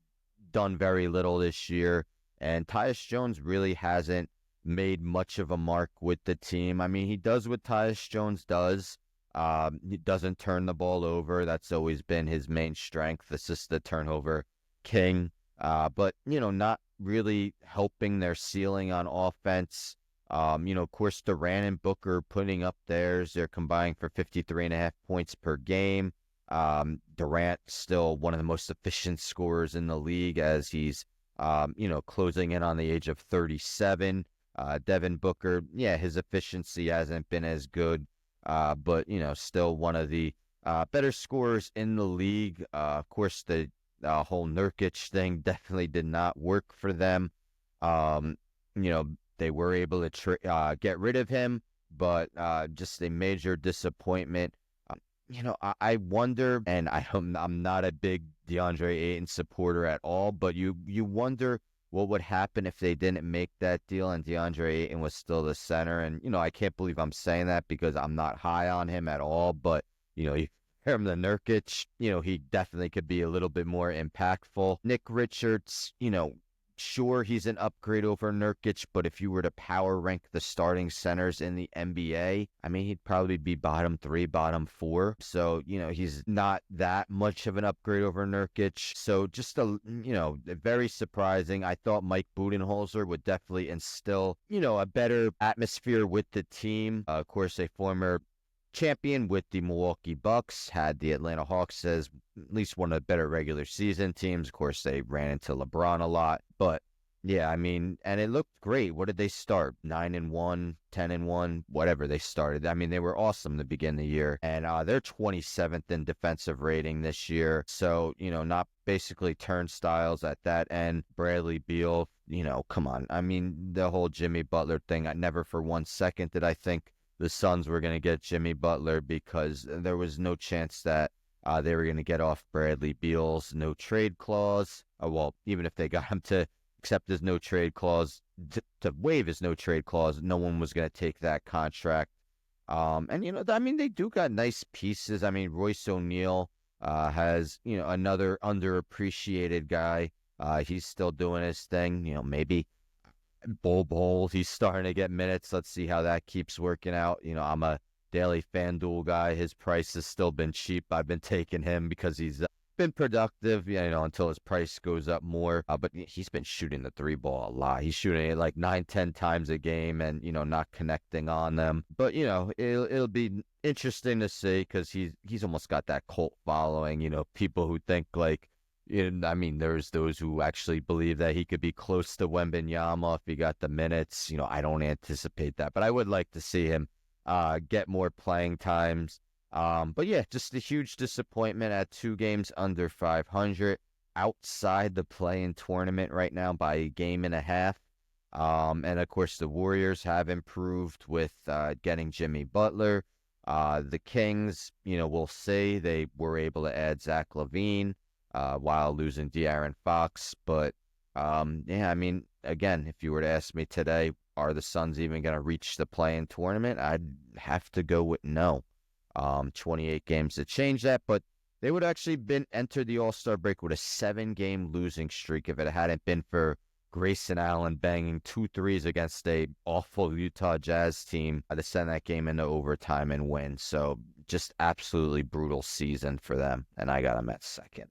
[SPEAKER 2] done very little this year, and Tyus Jones really hasn't made much of a mark with the team. I mean, he does what Tyus Jones does. He doesn't turn the ball over. That's always been his main strength. This is the turnover king. But, not really helping their ceiling on offense. Of course, Durant and Booker putting up theirs. They're combining for 53.5 points per game. Durant still one of the most efficient scorers in the league, as he's, closing in on the age of 37. Devin Booker, yeah, his efficiency hasn't been as good. But, still one of the better scorers in the league. Of course, the whole Nurkic thing definitely did not work for them. they were able to get rid of him, but just a major disappointment. I wonder, and I'm not a big DeAndre Ayton supporter at all, but you wonder what would happen if they didn't make that deal and DeAndre Ayton was still the center. And, I can't believe I'm saying that because I'm not high on him at all, but, you compare him to Nurkic, he definitely could be a little bit more impactful. Nick Richards, sure, he's an upgrade over Nurkic, but if you were to power rank the starting centers in the NBA, I mean, he'd probably be bottom 3, bottom 4. So, he's not that much of an upgrade over Nurkic. So just very surprising. I thought Mike Budenholzer would definitely instill, a better atmosphere with the team. Of course, a former champion with the Milwaukee Bucks, had the Atlanta Hawks as at least one of the better regular season teams. Of course, they ran into LeBron a lot, but yeah, I mean, and it looked great. What did they start? 9-1, 10-1, whatever they started. I mean, they were awesome to begin the year, and they're 27th in defensive rating this year. So, not basically turnstiles at that end. Bradley Beal, come on. I mean, the whole Jimmy Butler thing, I never for 1 second did I think the Suns were going to get Jimmy Butler because there was no chance that they were going to get off Bradley Beal's no trade clause. Well, even if they got him to accept his no trade clause, to waive his no trade clause, no one was going to take that contract. And, I mean, they do got nice pieces. I mean, Royce O'Neal has, another underappreciated guy. He's still doing his thing, maybe. Bol, he's starting to get minutes. Let's see how that keeps working out. I'm a daily FanDuel guy. His price has still been cheap. I've been taking him because he's been productive, until his price goes up more. But he's been shooting the 3-ball a lot. He's shooting it like 9-10 times a game and, not connecting on them. But, it'll be interesting to see because he's almost got that cult following, people who think like, I mean, there's those who actually believe that he could be close to Wembanyama if he got the minutes. I don't anticipate that, but I would like to see him get more playing times. But yeah, just a huge disappointment at 2 games under 500, outside the play-in tournament right now by a game and a half. And of course, the Warriors have improved with getting Jimmy Butler. The Kings, we'll see. They were able to add Zach LaVine while losing De'Aaron Fox. But, yeah, I mean, again, if you were to ask me today, are the Suns even going to reach the play-in tournament? I'd have to go with no. 28 games to change that, but they would actually enter the All-Star break with a 7-game losing streak if it hadn't been for Grayson Allen banging 2 threes against a awful Utah Jazz team to send that game into overtime and win. So just absolutely brutal season for them, and I got them at second.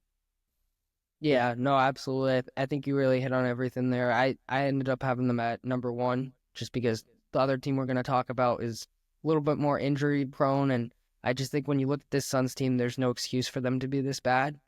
[SPEAKER 1] Yeah, no, absolutely. I think you really hit on everything there. I ended up having them at number 1 just because the other team we're going to talk about is a little bit more injury prone, and I just think when you look at this Suns team, there's no excuse for them to be this bad.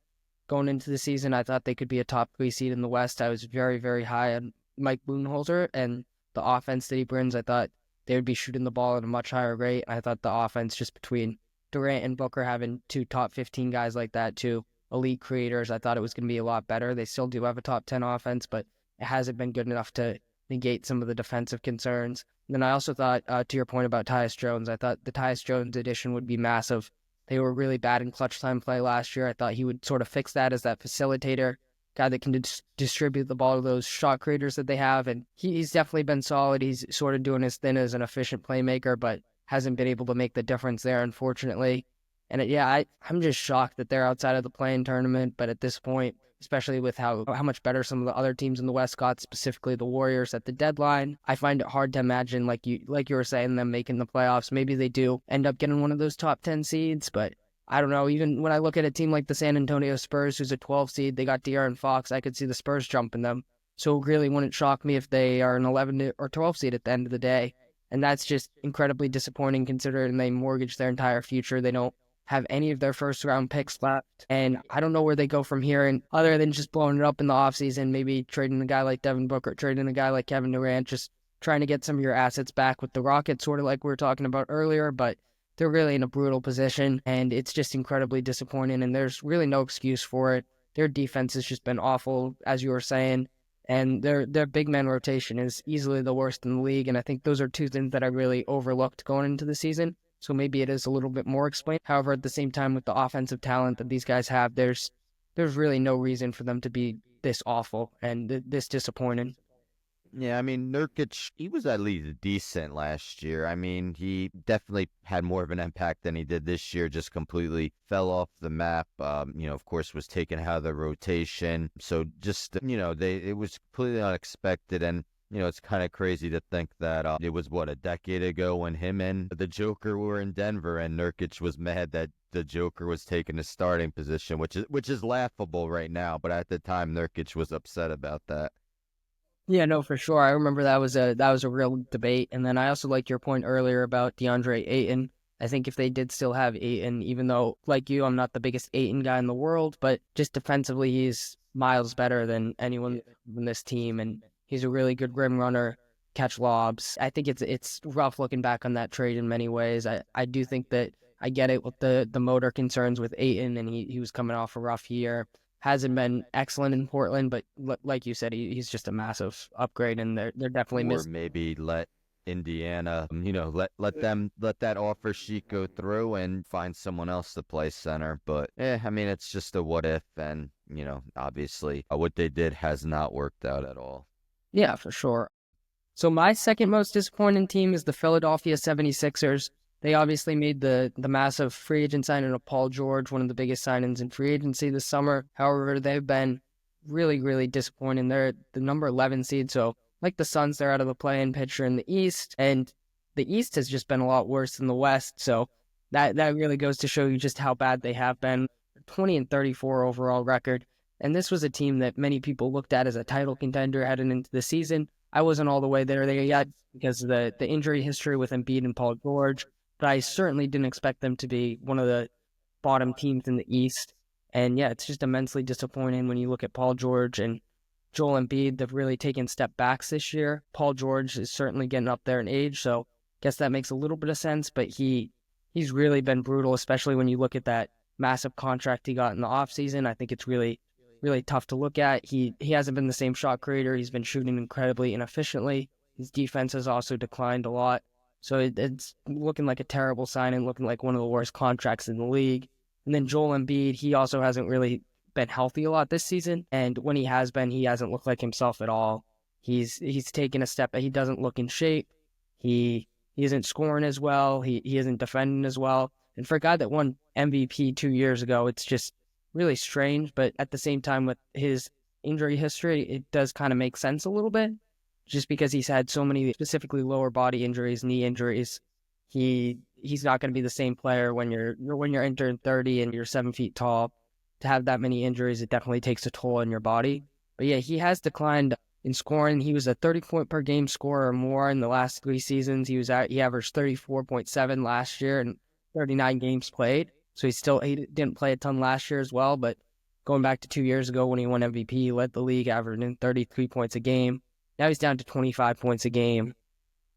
[SPEAKER 1] Going into the season, I thought they could be a top 3 seed in the West. I was very, very high on Mike Budenholzer and the offense that he brings. I thought they would be shooting the ball at a much higher rate. I thought the offense just between Durant and Booker having 2 top 15 guys like that, 2 elite creators, I thought it was going to be a lot better. They still do have a top 10 offense, but it hasn't been good enough to negate some of the defensive concerns. And then I also thought, to your point about Tyus Jones, I thought the Tyus Jones addition would be massive. They were really bad in clutch time play last year. I thought he would sort of fix that as that facilitator, guy that can distribute the ball to those shot creators that they have. And he's definitely been solid. He's sort of doing his thing as an efficient playmaker, but hasn't been able to make the difference there, unfortunately. And I'm just shocked that they're outside of the play-in tournament. But at this point, especially with how much better some of the other teams in the West got, specifically the Warriors at the deadline, I find it hard to imagine, like you were saying, them making the playoffs. Maybe they do end up getting one of those top 10 seeds, but I don't know. Even when I look at a team like the San Antonio Spurs, who's a 12 seed, they got De'Aaron Fox, I could see the Spurs jumping them. So it really wouldn't shock me if they are an 11 or 12 seed at the end of the day. And that's just incredibly disappointing considering they mortgaged their entire future. They don't have any of their first-round picks left. And I don't know where they go from here, and other than just blowing it up in the offseason, maybe trading a guy like Devin Booker, trading a guy like Kevin Durant, just trying to get some of your assets back with the Rockets, sort of like we were talking about earlier. But they're really in a brutal position, and it's just incredibly disappointing, and there's really no excuse for it. Their defense has just been awful, as you were saying. and their big man rotation is easily the worst in the league. And I think those are two things that I really overlooked going into the season. So maybe it is a little bit more explained. However, at the same time, with the offensive talent that these guys have, there's really no reason for them to be this awful and this disappointing.
[SPEAKER 2] Yeah, I mean, Nurkic, he was at least decent last year. I mean, he definitely had more of an impact than he did this year, just completely fell off the map. Of course, was taken out of the rotation. So just, it was completely unexpected. And, it's kind of crazy to think that it was, a decade ago when him and the Joker were in Denver and Nurkic was mad that the Joker was taking a starting position, which is laughable right now. But at the time, Nurkic was upset about that.
[SPEAKER 1] Yeah, no, for sure. I remember that was a real debate. And then I also liked your point earlier about DeAndre Ayton. I think if they did still have Ayton, even though, like you, I'm not the biggest Ayton guy in the world, but just defensively, he's miles better than anyone in this team, and he's a really good rim runner, catch lobs. I think it's rough looking back on that trade in many ways. I do think that I get it with the motor concerns with Ayton, and he was coming off a rough year, hasn't been excellent in Portland, but like you said, he's just a massive upgrade, and they're definitely
[SPEAKER 2] Or
[SPEAKER 1] missing.
[SPEAKER 2] maybe let Indiana, let that offer sheet go through and find someone else to play center. But I mean, it's just a what if, and obviously, what they did has not worked out at all.
[SPEAKER 1] Yeah, for sure. So my second most disappointing team is the Philadelphia 76ers. They obviously made the massive free agent signing of Paul George, one of the biggest signings in free agency this summer. However, they've been really, really disappointing. They're the number 11 seed, so like the Suns, they're out of the play-in picture in the East, and the East has just been a lot worse than the West. So that really goes to show you just how bad they have been. 20-34 overall record, and this was a team that many people looked at as a title contender heading into the season. I wasn't all the way there yet because of the injury history with Embiid and Paul George, but I certainly didn't expect them to be one of the bottom teams in the East. And yeah, it's just immensely disappointing when you look at Paul George and Joel Embiid. They've really taken step backs this year. Paul George is certainly getting up there in age, so I guess that makes a little bit of sense, but he's really been brutal, especially when you look at that massive contract he got in the offseason. I think it's really really tough to look at. He hasn't been the same shot creator. He's been shooting incredibly inefficiently. His defense has also declined a lot. So it's looking like a terrible signing, looking like one of the worst contracts in the league. And then Joel Embiid, he also hasn't really been healthy a lot this season. And when he has been, he hasn't looked like himself at all. He's taken a step, but he doesn't look in shape. He isn't scoring as well. He isn't defending as well. And for a guy that won MVP 2 years ago, it's just really strange. But at the same time, with his injury history, it does kind of make sense a little bit, just because he's had so many specifically lower body injuries, knee injuries. He's not going to be the same player when you're entering 30 and you're 7 feet tall. To have that many injuries, it definitely takes a toll on your body. But yeah, he has declined in scoring. He was a 30-point per game scorer or more in the last 3 seasons. He averaged 34.7 last year and 39 games played. So he didn't play a ton last year as well, but going back to 2 years ago when he won MVP, he led the league averaging 33 points a game. Now he's down to 25 points a game.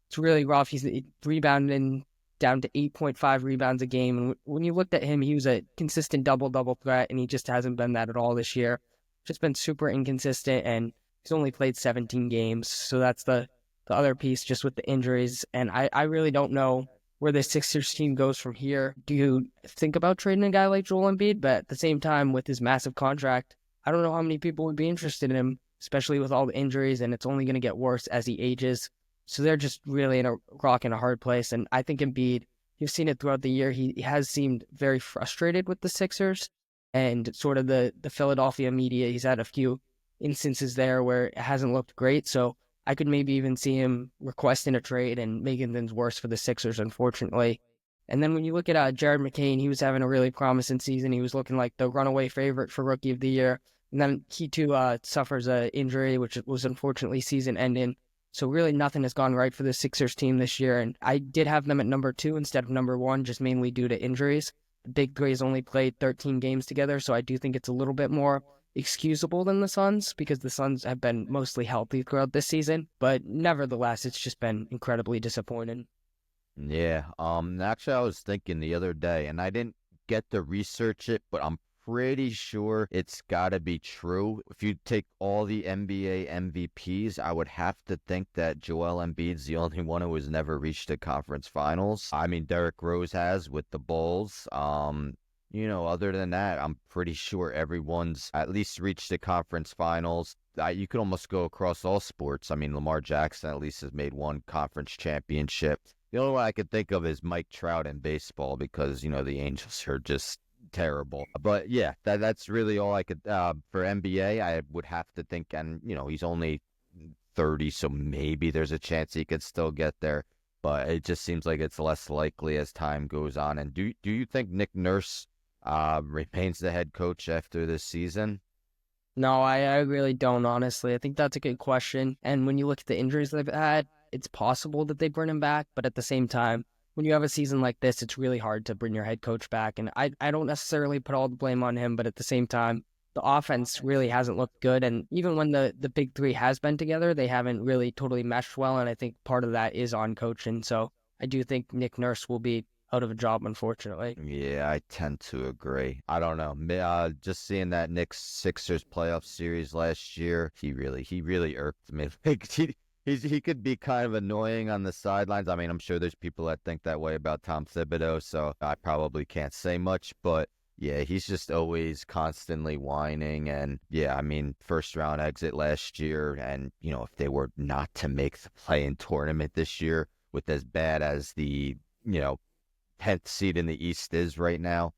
[SPEAKER 1] It's really rough. He's rebounding down to 8.5 rebounds a game. And when you looked at him, he was a consistent double-double threat, and he just hasn't been that at all this year. Just been super inconsistent, and he's only played 17 games. So that's the other piece, just with the injuries. And I really don't know where the Sixers team goes from here. Do you think about trading a guy like Joel Embiid? But at the same time, with his massive contract, I don't know how many people would be interested in him, especially with all the injuries, and it's only going to get worse as he ages. So they're just really in a rock and a hard place. And I think Embiid, you've seen it throughout the year, he has seemed very frustrated with the Sixers and sort of the Philadelphia media. He's had a few instances there where it hasn't looked great. So I could maybe even see him requesting a trade and making things worse for the Sixers, unfortunately. And then when you look at Jared McCain, he was having a really promising season. He was looking like the runaway favorite for Rookie of the Year. And then he too suffers an injury, which was unfortunately season-ending. So really nothing has gone right for the Sixers team this year. And I did have them at number 2 instead of number 1, just mainly due to injuries. The Big Three has only played 13 games together, so I do think it's a little bit more excusable than the Suns because the Suns have been mostly healthy throughout this season. But nevertheless, it's just been incredibly disappointing.
[SPEAKER 2] Yeah. Actually, I was thinking the other day, and I didn't get to research it, but I'm pretty sure it's got to be true. If you take all the NBA MVPs, I would have to think that Joel Embiid's the only one who has never reached a conference finals. I mean, Derrick Rose has with the Bulls. Other than that, I'm pretty sure everyone's at least reached the conference finals. You could almost go across all sports. I mean, Lamar Jackson at least has made one conference championship. The only one I could think of is Mike Trout in baseball because, the Angels are just terrible. But yeah, that's really all I could, for NBA, I would have to think, and, he's only 30, so maybe there's a chance he could still get there. But it just seems like it's less likely as time goes on. And do you think Nick Nurse remains the head coach after this season?
[SPEAKER 1] No, I really don't, honestly. I think that's a good question. And when you look at the injuries they've had, it's possible that they bring him back. But at the same time, when you have a season like this, it's really hard to bring your head coach back. And I don't necessarily put all the blame on him, but at the same time, the offense really hasn't looked good. And even when the big three has been together, they haven't really totally meshed well. And I think part of that is on coaching. So I do think Nick Nurse will be out of a job, unfortunately.
[SPEAKER 2] Yeah, I tend to agree. I don't know. Just seeing that Knicks Sixers playoff series last year, he really irked me. Like, he could be kind of annoying on the sidelines. I mean, I'm sure there's people that think that way about Tom Thibodeau, so I probably can't say much, but yeah, he's just always constantly whining. And yeah, I mean, first round exit last year, and if they were not to make the play-in tournament this year with as bad as the 10th seed in the East is right now,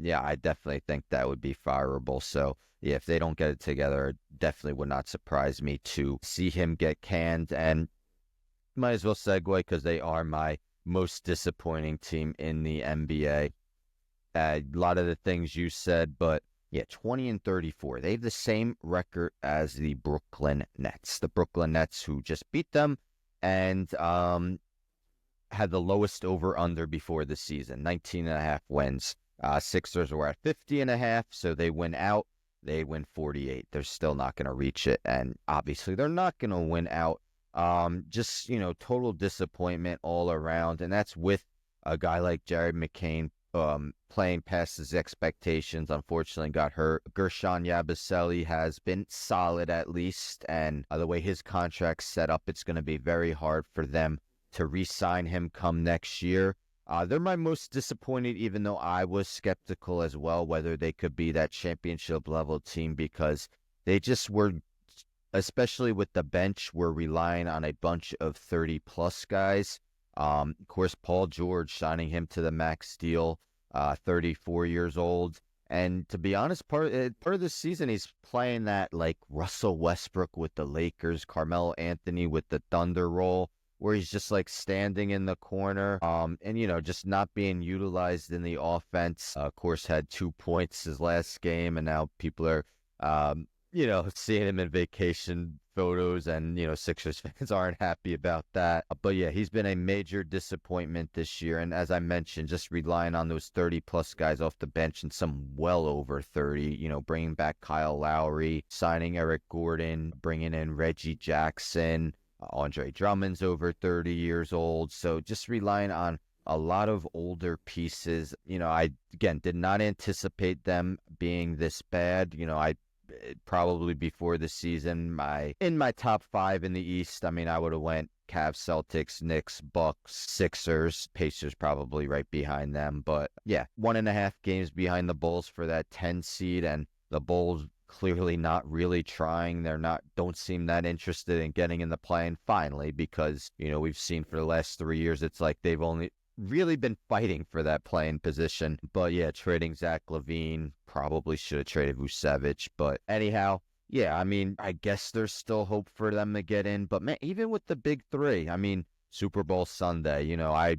[SPEAKER 2] yeah, I definitely think that would be fireable. So, yeah, if they don't get it together, it definitely would not surprise me to see him get canned. And might as well segue because they are my most disappointing team in the NBA. A lot of the things you said, but yeah, 20-34. They have the same record as the Brooklyn Nets. The Brooklyn Nets, who just beat them and had the lowest over-under before the season, 19.5 wins. Sixers were at 50.5, so they win out. They win 48. They're still not going to reach it, and obviously they're not going to win out. Just, total disappointment all around, and that's with a guy like Jared McCain playing past his expectations. Unfortunately got hurt. Gershon Yabusele has been solid at least, and the way his contract's set up, it's going to be very hard for them to re-sign him come next year. They're my most disappointed, even though I was skeptical as well whether they could be that championship level team, because they just were, especially with the bench, were relying on a bunch of 30 plus guys. Of course, Paul George, signing him to the max deal, 34 years old. And to be honest, part of the season, he's playing that like Russell Westbrook with the Lakers, Carmelo Anthony with the Thunder role, where he's just like standing in the corner, and just not being utilized in the offense. Of course, had 2 points his last game, and now people are, seeing him in vacation photos, and Sixers fans aren't happy about that. But yeah, he's been a major disappointment this year, and as I mentioned, just relying on those 30 plus guys off the bench, and some well over 30. Bringing back Kyle Lowry, signing Eric Gordon, bringing in Reggie Jackson. Andre Drummond's over 30 years old, so just relying on a lot of older pieces. I, again, did not anticipate them being this bad. I probably before the season, in my top 5 in the East, I mean, I would have went Cavs, Celtics, Knicks, Bucks, Sixers, Pacers probably right behind them. But yeah, 1.5 games behind the Bulls for that 10 seed, and the Bulls clearly not really trying. Don't seem that interested in getting in the play-in finally, because, we've seen for the last 3 years, it's like they've only really been fighting for that play-in position. But yeah, trading Zach LaVine, probably should have traded Vucevic. But anyhow, yeah, I mean, I guess there's still hope for them to get in. But man, even with the big three, I mean, Super Bowl Sunday, I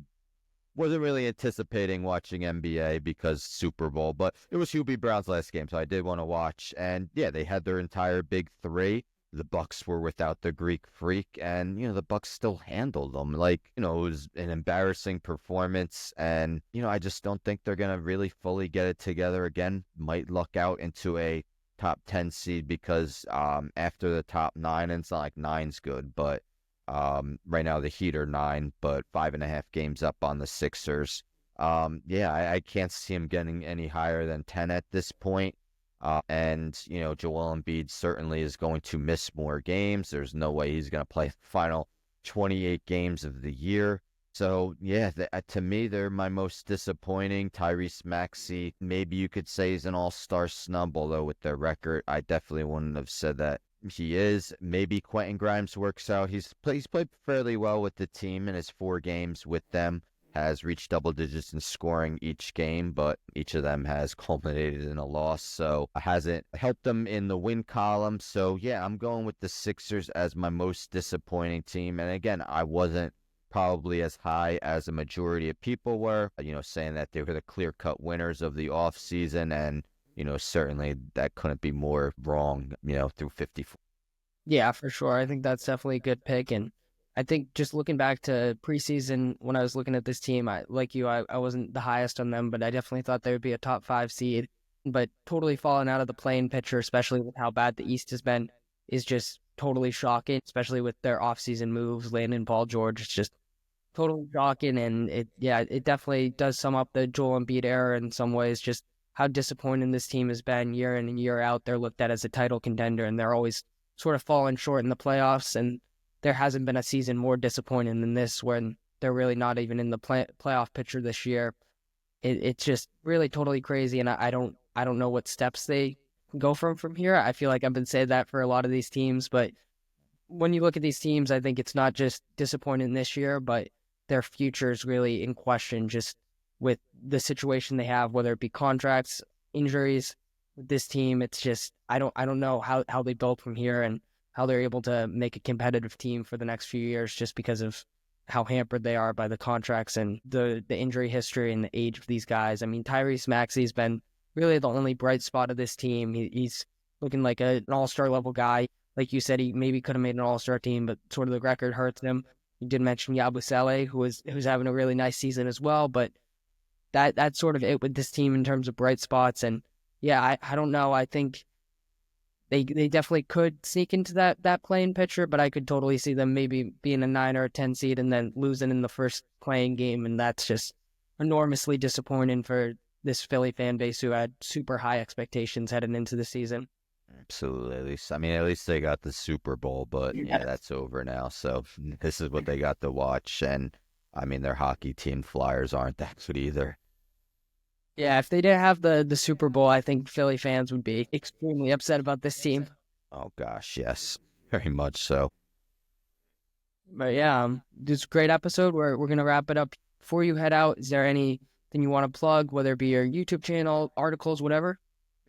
[SPEAKER 2] wasn't really anticipating watching NBA because Super Bowl, but it was Hubie Brown's last game, so I did want to watch. And yeah, they had their entire big three. The Bucks were without the Greek Freak, and the Bucks still handled them. Like, it was an embarrassing performance, and I just don't think they're gonna really fully get it together again. Might luck out into a top 10 seed, because after the top 9, and it's not like 9's good, but right now the Heat are 9, but 5.5 games up on the Sixers. Yeah, I can't see him getting any higher than 10 at this point. And, Joel Embiid certainly is going to miss more games. There's no way he's going to play the final 28 games of the year. So, yeah, to me, they're my most disappointing. Tyrese Maxey, maybe you could say he's an all-star snub, although with their record, I definitely wouldn't have said that he is. Maybe Quentin Grimes works out. He's played fairly well with the team in his 4 games with them, has reached double digits in scoring each game, but each of them has culminated in a loss, so it hasn't helped them in the win column. So, yeah, I'm going with the Sixers as my most disappointing team. And again, I wasn't probably as high as a majority of people were, saying that they were the clear-cut winners of the offseason, and, certainly that couldn't be more wrong, through 54.
[SPEAKER 1] Yeah, for sure. I think that's definitely a good pick. And I think just looking back to preseason, when I was looking at this team, I wasn't the highest on them, but I definitely thought they would be a top 5 seed. But totally falling out of the play-in picture, especially with how bad the East has been, is just totally shocking, especially with their offseason moves, landing Paul George. It's just totally shocking. And it definitely does sum up the Joel Embiid era in some ways, just how disappointing this team has been year in and year out. They're looked at as a title contender, and they're always sort of falling short in the playoffs, and there hasn't been a season more disappointing than this when they're really not even in the playoff picture this year. It's just really totally crazy, and I don't know what steps they go from here. I feel like I've been saying that for a lot of these teams, but when you look at these teams, I think it's not just disappointing this year, but their future is really in question just with the situation they have, whether it be contracts, injuries. With this team, it's just I don't know how they build from here and how they're able to make a competitive team for the next few years just because of how hampered they are by the contracts and the injury history and the age of these guys. I mean, Tyrese Maxey's been really the only bright spot of this team. He's looking like an all-star level guy. Like you said, he maybe could have made an all-star team, but sort of the record hurts him. You did mention Yabusele, who's having a really nice season as well, but that's sort of it with this team in terms of bright spots. And yeah, I don't know. I think they definitely could sneak into that play-in picture, but I could totally see them maybe being a 9 or a 10 seed and then losing in the first playing game, and that's just enormously disappointing for this Philly fan base who had super high expectations heading into the season.
[SPEAKER 2] Absolutely. At least they got the Super Bowl, but yeah, that's over now. So this is what they got to watch. And their hockey team Flyers aren't that good either.
[SPEAKER 1] Yeah, if they didn't have the Super Bowl, I think Philly fans would be extremely upset about this team.
[SPEAKER 2] Oh gosh, yes, very much so.
[SPEAKER 1] But yeah, this is a great episode. We're gonna wrap it up. Before you head out, is there anything you want to plug, whether it be your YouTube channel, articles, whatever?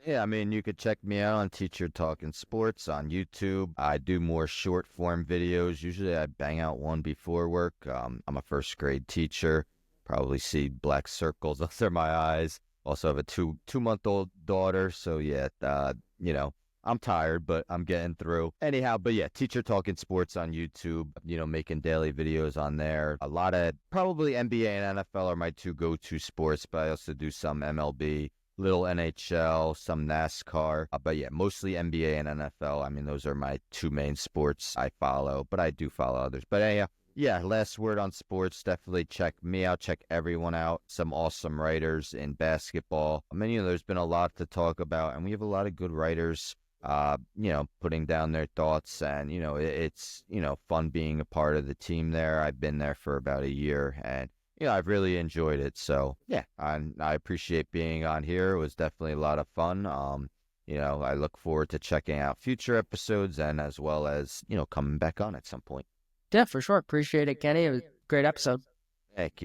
[SPEAKER 2] Yeah, you could check me out on Teacher Talking Sports on YouTube. I do more short form videos. Usually I bang out one before work. I'm a first grade teacher. Probably see black circles under my eyes. Also have a two-month-old daughter. So yeah, I'm tired, but I'm getting through. Anyhow, but yeah, Teacher Talking Sports on YouTube, making daily videos on there. A lot of probably NBA and NFL are my two go-to sports, but I also do some MLB, little NHL, some NASCAR. But yeah, mostly NBA and NFL. Those are my two main sports I follow, but I do follow others. But anyhow, yeah, last word on sports. Definitely check me out. Check everyone out. Some awesome writers in basketball. There's been a lot to talk about, and we have a lot of good writers, putting down their thoughts. And, it's, fun being a part of the team there. I've been there for about a year, and, I've really enjoyed it. So, yeah, I appreciate being on here. It was definitely a lot of fun. I look forward to checking out future episodes and as well as, coming back on at some point.
[SPEAKER 1] Yeah, for sure. Appreciate it, Kenny. It was a great episode.
[SPEAKER 2] Thank you.